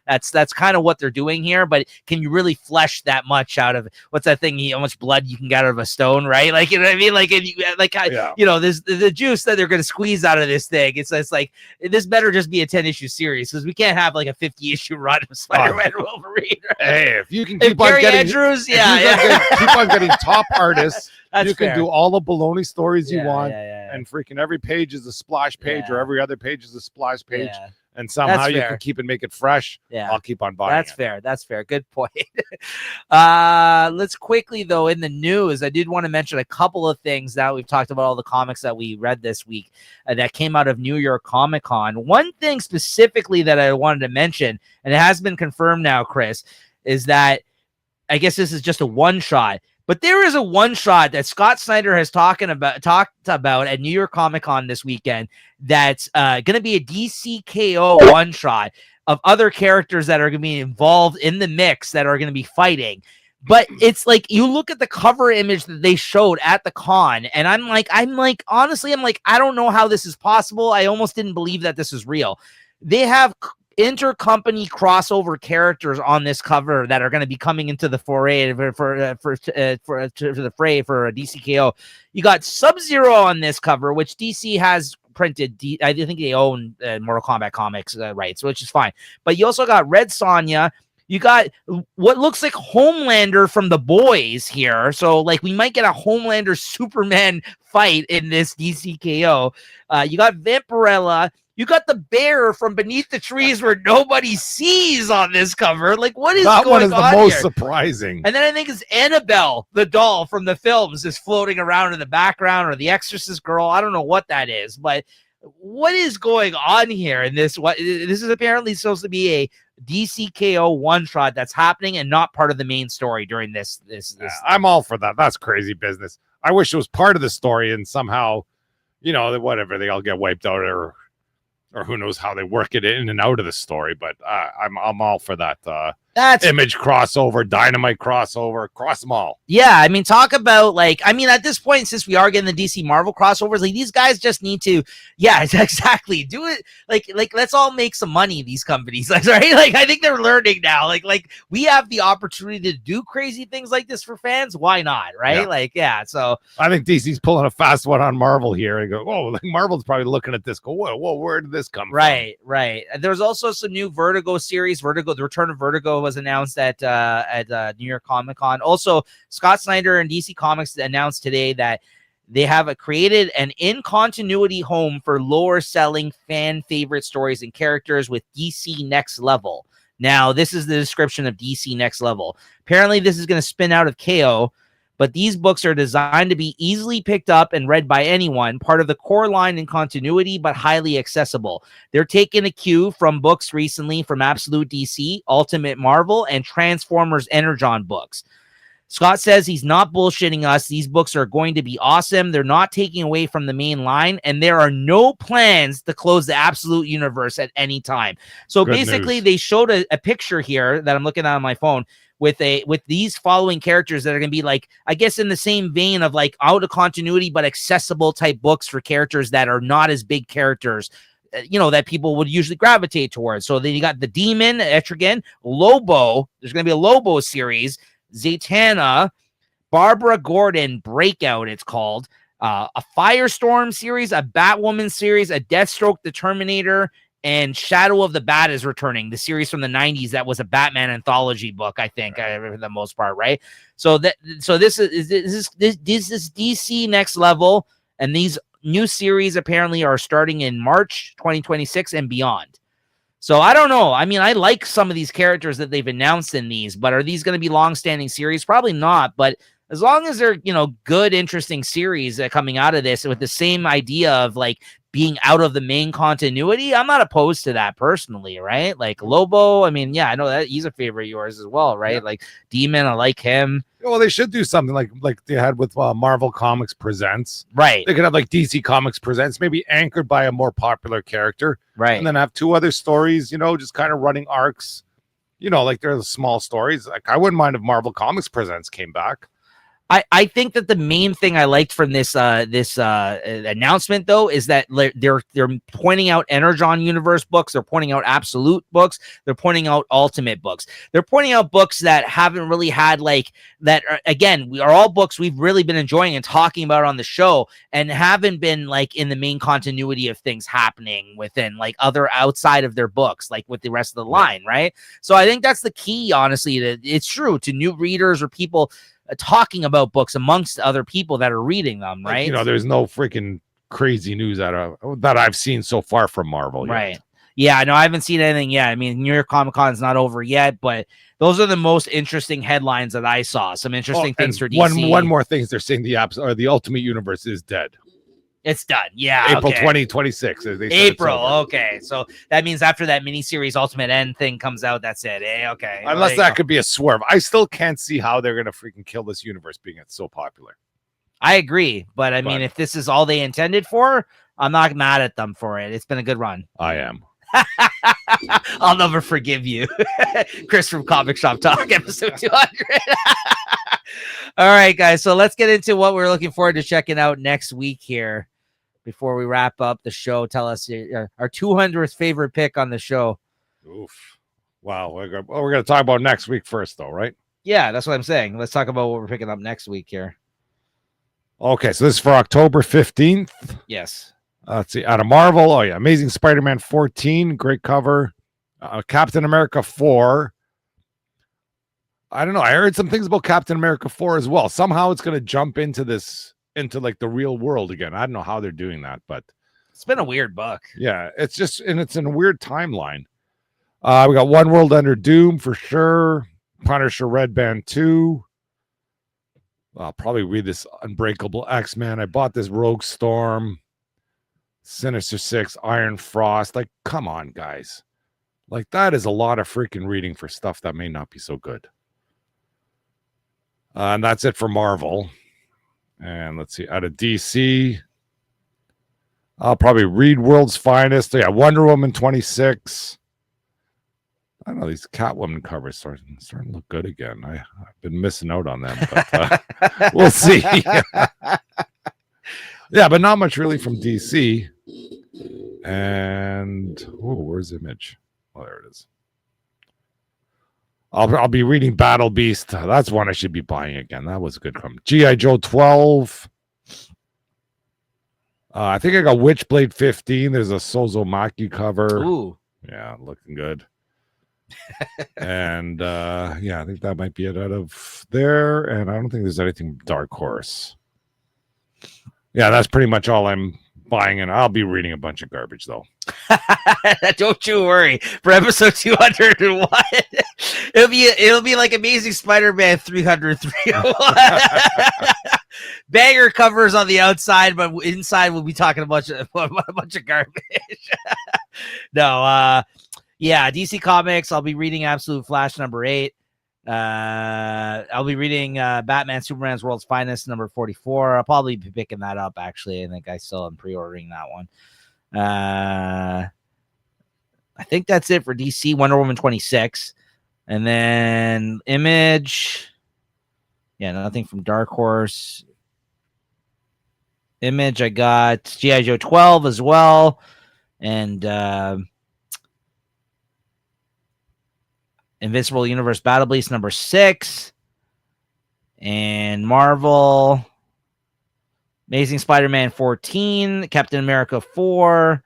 that's kind of what they're doing here. But can you really flesh that much out of what's that thing? How much blood you can get out of a stone, right? Like, you know what I mean? Like, there's the juice that they're going to squeeze out of this thing. It's like this better just be a 10-issue series because we can't have like a 50-issue run of Spider-Man and Wolverine. Right? Hey, if you can keep on getting Andrews, keep on getting top artists, you can do all the baloney stories you want, and freaking every page is a splash page or every other page is a splash page. And somehow you can keep it, make it fresh. Yeah, I'll keep on buying. That's fair. That's fair. Good point. Let's quickly, though, in the news, I did want to mention a couple of things that we've talked about, all the comics that we read this week that came out of New York Comic Con. One thing specifically that I wanted to mention, and it has been confirmed now, Chris, is that I guess this is just a one shot. But there is a one shot that Scott Snyder has talked about at New York Comic Con this weekend. That's going to be a DCKO one shot of other characters that are going to be involved in the mix that are going to be fighting. But it's like you look at the cover image that they showed at the con, and I'm like, honestly, I don't know how this is possible. I almost didn't believe that this is real. They have intercompany crossover characters on this cover that are going to be coming into the foray for the fray for a DCKO. You got Sub-Zero on this cover, which DC has printed. I think they own Mortal Kombat comics rights, which is fine. But you also got Red Sonja. You got what looks like Homelander from The Boys here. So, like, we might get a Homelander Superman fight in this DCKO. You got Vampirella. You got the bear from Beneath the Trees where nobody sees on this cover. Like, what is that going one is the on most here? surprising. And then I think it's Annabelle, the doll from the films, is floating around in the background, or the Exorcist girl. I don't know what that is, but what is going on here in this? What this is apparently supposed to be a DCKO one shot that's happening and not part of the main story during this. I'm all for that. That's crazy business. I wish it was part of the story and somehow, whatever, they all get wiped out or who knows how they work it in and out of the story. But I'm all for that. That's Image crossover, Dynamite crossover, cross them all. Yeah, I mean, talk about at this point, since we are getting the DC Marvel crossovers, like these guys just need to, exactly, do it. Like let's all make some money. These companies, right? Like I think they're learning now. Like we have the opportunity to do crazy things like this for fans. Why not, right? Yeah. So I think DC's pulling a fast one on Marvel here and go, oh, like Marvel's probably looking at this, go, whoa, where did this come from? Right. There's also some new Vertigo series. The Return of Vertigo was announced at New York Comic Con. Also, Scott Snyder and DC Comics announced today that they have created an in-continuity home for lower-selling fan favorite stories and characters with DC Next Level. Now, this is the description of DC Next Level. Apparently, this is going to spin out of KO, but these books are designed to be easily picked up and read by anyone, part of the core line in continuity, but highly accessible. They're taking a cue from books recently from Absolute DC, Ultimate Marvel, and Transformers Energon books. Scott says he's not bullshitting us. These books are going to be awesome. They're not taking away from the main line, and there are no plans to close the Absolute universe at any time. So basically, they showed a picture here that I'm looking at on my phone with these following characters that are going to be like, I guess in the same vein of like out of continuity, but accessible type books for characters that are not as big characters, that people would usually gravitate towards. So then you got the Demon, Etrigan, Lobo. There's going to be a Lobo series, Zatanna, Barbara Gordon, Breakout, it's called, a Firestorm series, a Batwoman series, a Deathstroke, the Terminator, and Shadow of the Bat is returning, the series from the 90s that was a Batman anthology book, I think, for the most part, right? So this is DC Next Level, and these new series apparently are starting in March 2026 and beyond. So I don't know. I mean, I like some of these characters that they've announced in these, but are these going to be long-standing series? Probably not, but as long as they're, good, interesting series coming out of this with the same idea of like being out of the main continuity, I'm not opposed to that personally, right? Like Lobo, I mean, I know that he's a favorite of yours as well, right? Yeah. Like Demon, I like him. Well, they should do something like they had with Marvel Comics Presents. Right. They could have like DC Comics Presents, maybe anchored by a more popular character. Right. And then have two other stories, just kind of running arcs, like they're the small stories. Like I wouldn't mind if Marvel Comics Presents came back. I think that the main thing I liked from this announcement though is that they're pointing out Energon universe books, they're pointing out Absolute books, they're pointing out Ultimate books, they're pointing out books that haven't really had like that. Again, we are all books we've really been enjoying and talking about on the show, and haven't been like in the main continuity of things happening within like other outside of their books, like with the rest of the line, right? So I think that's the key, honestly. That it's true to new readers or people talking about books amongst other people that are reading them, right? There's no freaking crazy news that I've seen so far from Marvel yet. Right. Yeah, no, I haven't seen anything yet. I mean, New York Comic Con is not over yet, but those are the most interesting headlines that I saw. Some interesting things for DC. One more thing is they're saying the Ultimate Universe is dead. It's done. Yeah. April 2026. April. Okay. So that means after that miniseries Ultimate End thing comes out, that's it. Okay. Unless that could be a swerve. I still can't see how they're going to freaking kill this universe being so popular. I agree. But I mean, if this is all they intended for, I'm not mad at them for it. It's been a good run. I am. I'll never forgive you. Chris from Comic Shop Talk, episode 200. All right, guys. So let's get into what we're looking forward to checking out next week here. Before we wrap up the show, tell us our 200th favorite pick on the show. Oof. Wow. We're going to talk about next week first, though, right? Yeah, that's what I'm saying. Let's talk about what we're picking up next week here. Okay, so this is for October 15th. Yes. Let's see. Out of Marvel. Oh, yeah. Amazing Spider-Man 14. Great cover. Captain America 4. I don't know. I heard some things about Captain America 4 as well. Somehow it's going to jump into like the real world again. I don't know how they're doing that, but it's been a weird book. Yeah, it's in a weird timeline. We got One World Under Doom for sure. Punisher Red Band 2. I'll probably read this Unbreakable X-Men. I bought this Rogue Storm, Sinister Six, Iron Frost. Like, come on, guys. Like, that is a lot of freaking reading for stuff that may not be so good. And that's it for Marvel. And let's see, out of DC, I'll probably read World's Finest. Yeah, Wonder Woman 26. I don't know, these Catwoman covers starting to look good again. I've been missing out on them, but we'll see. Yeah, but not much really from DC. And where's Image? Oh, there it is. I'll be reading Battle Beast. That's one I should be buying again. That was a good comic. G.I. Joe 12. I think I got Witchblade 15. There's a Sozomaki cover. Ooh. Yeah, looking good. And yeah, I think that might be it out of there. And I don't think there's anything Dark Horse. Yeah, that's pretty much all I'm buying, and I'll be reading a bunch of garbage though. Don't you worry. For episode 201, it'll be like Amazing Spider-Man 300, 301. Banger covers on the outside, but inside we'll be talking a bunch of garbage. No, yeah, DC Comics. I'll be reading Absolute Flash number 8. I'll be reading Batman Superman's World's Finest number 44. I'll probably be picking that up, actually. I think I still am pre-ordering that one. I think that's it for DC. Wonder Woman 26. And then Image. Yeah, nothing from Dark Horse. Image, I got G.I. Joe 12 as well. And Invincible Universe Battle Beast number 6. And Marvel Amazing Spider-Man 14. Captain America 4.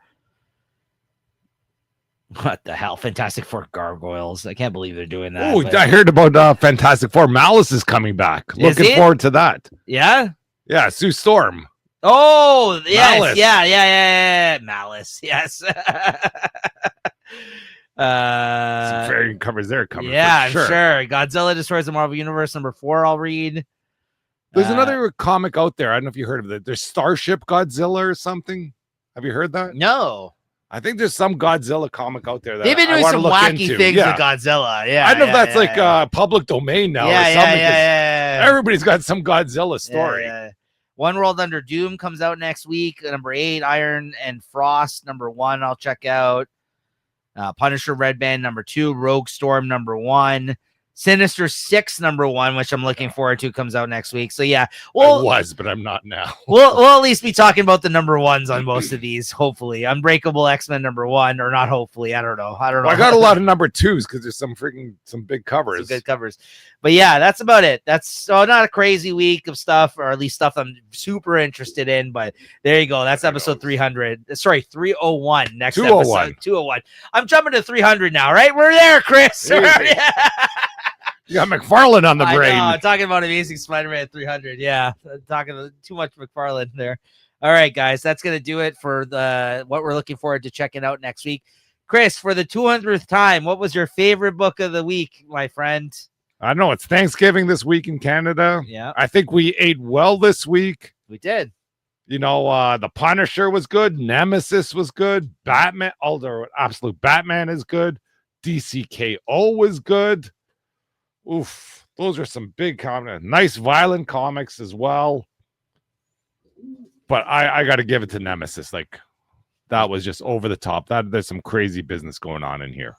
What the hell? Fantastic Four Gargoyles. I can't believe they're doing that. Oh, I heard about Fantastic Four. Malice is coming back. Looking forward to that. Yeah? Yeah, Sue Storm. Oh, yes. Malice. Yeah. Malice, yes. Some variant covers there coming. Yeah, I'm sure. Godzilla Destroys the Marvel Universe number 4 I'll read. There's another comic out there. I don't know if you heard of it. There's Starship Godzilla or something. Have you heard that? No. I think there's some Godzilla comic out there that they've been doing some wacky things with Godzilla. Yeah, I don't know if that's like public domain now. Yeah, or something, yeah. Everybody's got some Godzilla story. Yeah. One World Under Doom comes out next week. Number 8, Iron and Frost. Number 1, I'll check out. Punisher Red Band number 2. Rogue Storm number 1. Sinister Six number 1, which I'm looking forward to, comes out next week. So yeah, well, I was, but I'm not now. we'll at least be talking about the number 1s on most of these. Hopefully, Unbreakable X-Men number 1, or not. Hopefully, I don't know. Well, I got a lot of number 2s because there's some big covers, some good covers. But yeah, that's about it. That's so not a crazy week of stuff, or at least stuff I'm super interested in. But there you go. That's episode 300. Sorry, 301. Next 201. Episode 201. I'm jumping to 300 now. Right, we're there, Chris. You got McFarlane on the brain. I'm talking about Amazing Spider-Man 300. Yeah, I'm talking too much McFarlane there. All right, guys, that's going to do it for what we're looking forward to checking out next week. Chris, for the 200th time, what was your favorite book of the week, my friend? I don't know. It's Thanksgiving this week in Canada. Yeah. I think we ate well this week. We did. You know, The Punisher was good. Nemesis was good. Batman, although Absolute Batman is good. DCKO was good. Oof, those are some big comics. Nice violent comics as well. But I got to give it to Nemesis. Like, that was just over the top. There's some crazy business going on in here.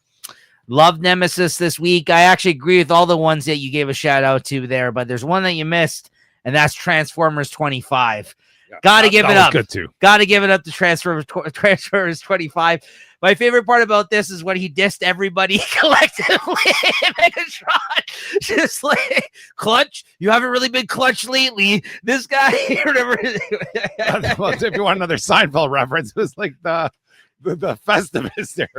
Love Nemesis this week. I actually agree with all the ones that you gave a shout out to there, but there's one that you missed, and that's Transformers 25. Yeah, Got to give it up. Good too. Got to give it up to Transformers 25. My favorite part about this is when he dissed everybody collectively. Megatron, just like, Clutch, you haven't really been clutch lately. This guy, whatever. Well, if you want another Seinfeld reference, it was like the Festivus there.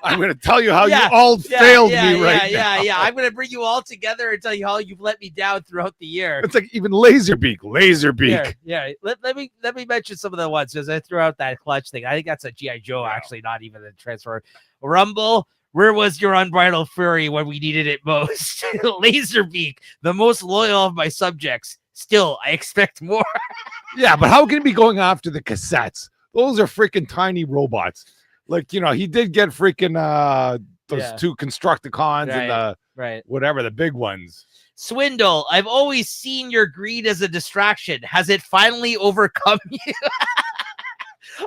I'm going to tell you how Yeah, you all failed me right now. Yeah. I'm going to bring you all together and tell you how you've let me down throughout the year. It's like even Laserbeak. Yeah. Let me mention some of the ones because I threw out that clutch thing. I think that's a G.I. Joe, actually, not even a transfer. Rumble, where was your unbridled fury when we needed it most? Laserbeak, the most loyal of my subjects. Still, I expect more. Yeah, but how can he be going after the cassettes? Those are freaking tiny robots. Like, he did get freaking those two Constructicons and the whatever, the big ones. Swindle, I've always seen your greed as a distraction. Has it finally overcome you?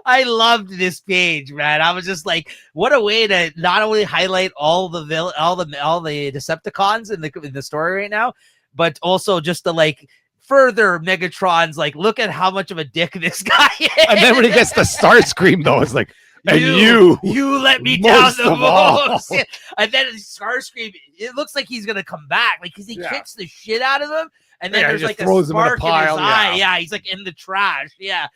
I loved this page, man. I was just like, what a way to not only highlight all the Decepticons in the story right now, but also just to like further Megatron's like, look at how much of a dick this guy is. And then when he gets the Starscream, though, it's like, you let me down the most. And then Starscream, it looks like he's gonna come back, like because he kicks the shit out of him, and then there's like a spark in his eye. Yeah, he's like in the trash. Yeah,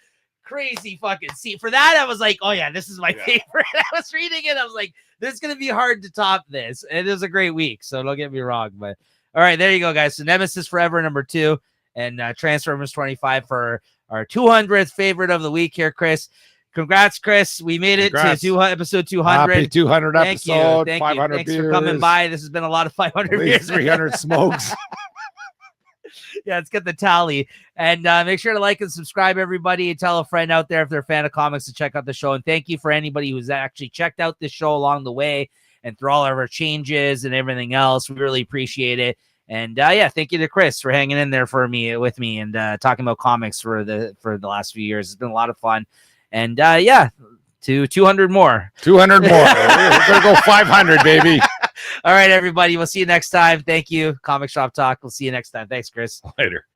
crazy fucking scene. For that, I was like, oh yeah, this is my favorite. I was reading it, I was like, this is gonna be hard to top this. It is a great week, so don't get me wrong. But all right, there you go, guys. So Nemesis Forever #2, and Transformers 25 for our 200th favorite of the week here, Chris. Congrats, Chris. We made it to episode 200. Happy 200 episode. Thank 500 you. Thanks beers. for coming by. This has been a lot of 500 beers. 300 smokes. Yeah, let's get the tally. And make sure to like and subscribe, everybody. And tell a friend out there if they're a fan of comics to check out the show. And thank you for anybody who's actually checked out this show along the way and through all of our changes and everything else. We really appreciate it. And thank you to Chris for hanging in there with me and talking about comics for the last few years. It's been a lot of fun. And to 200 more. 200 more. We're going to go 500, baby. All right, everybody. We'll see you next time. Thank you. Comic Shop Talk. We'll see you next time. Thanks, Chris. Later.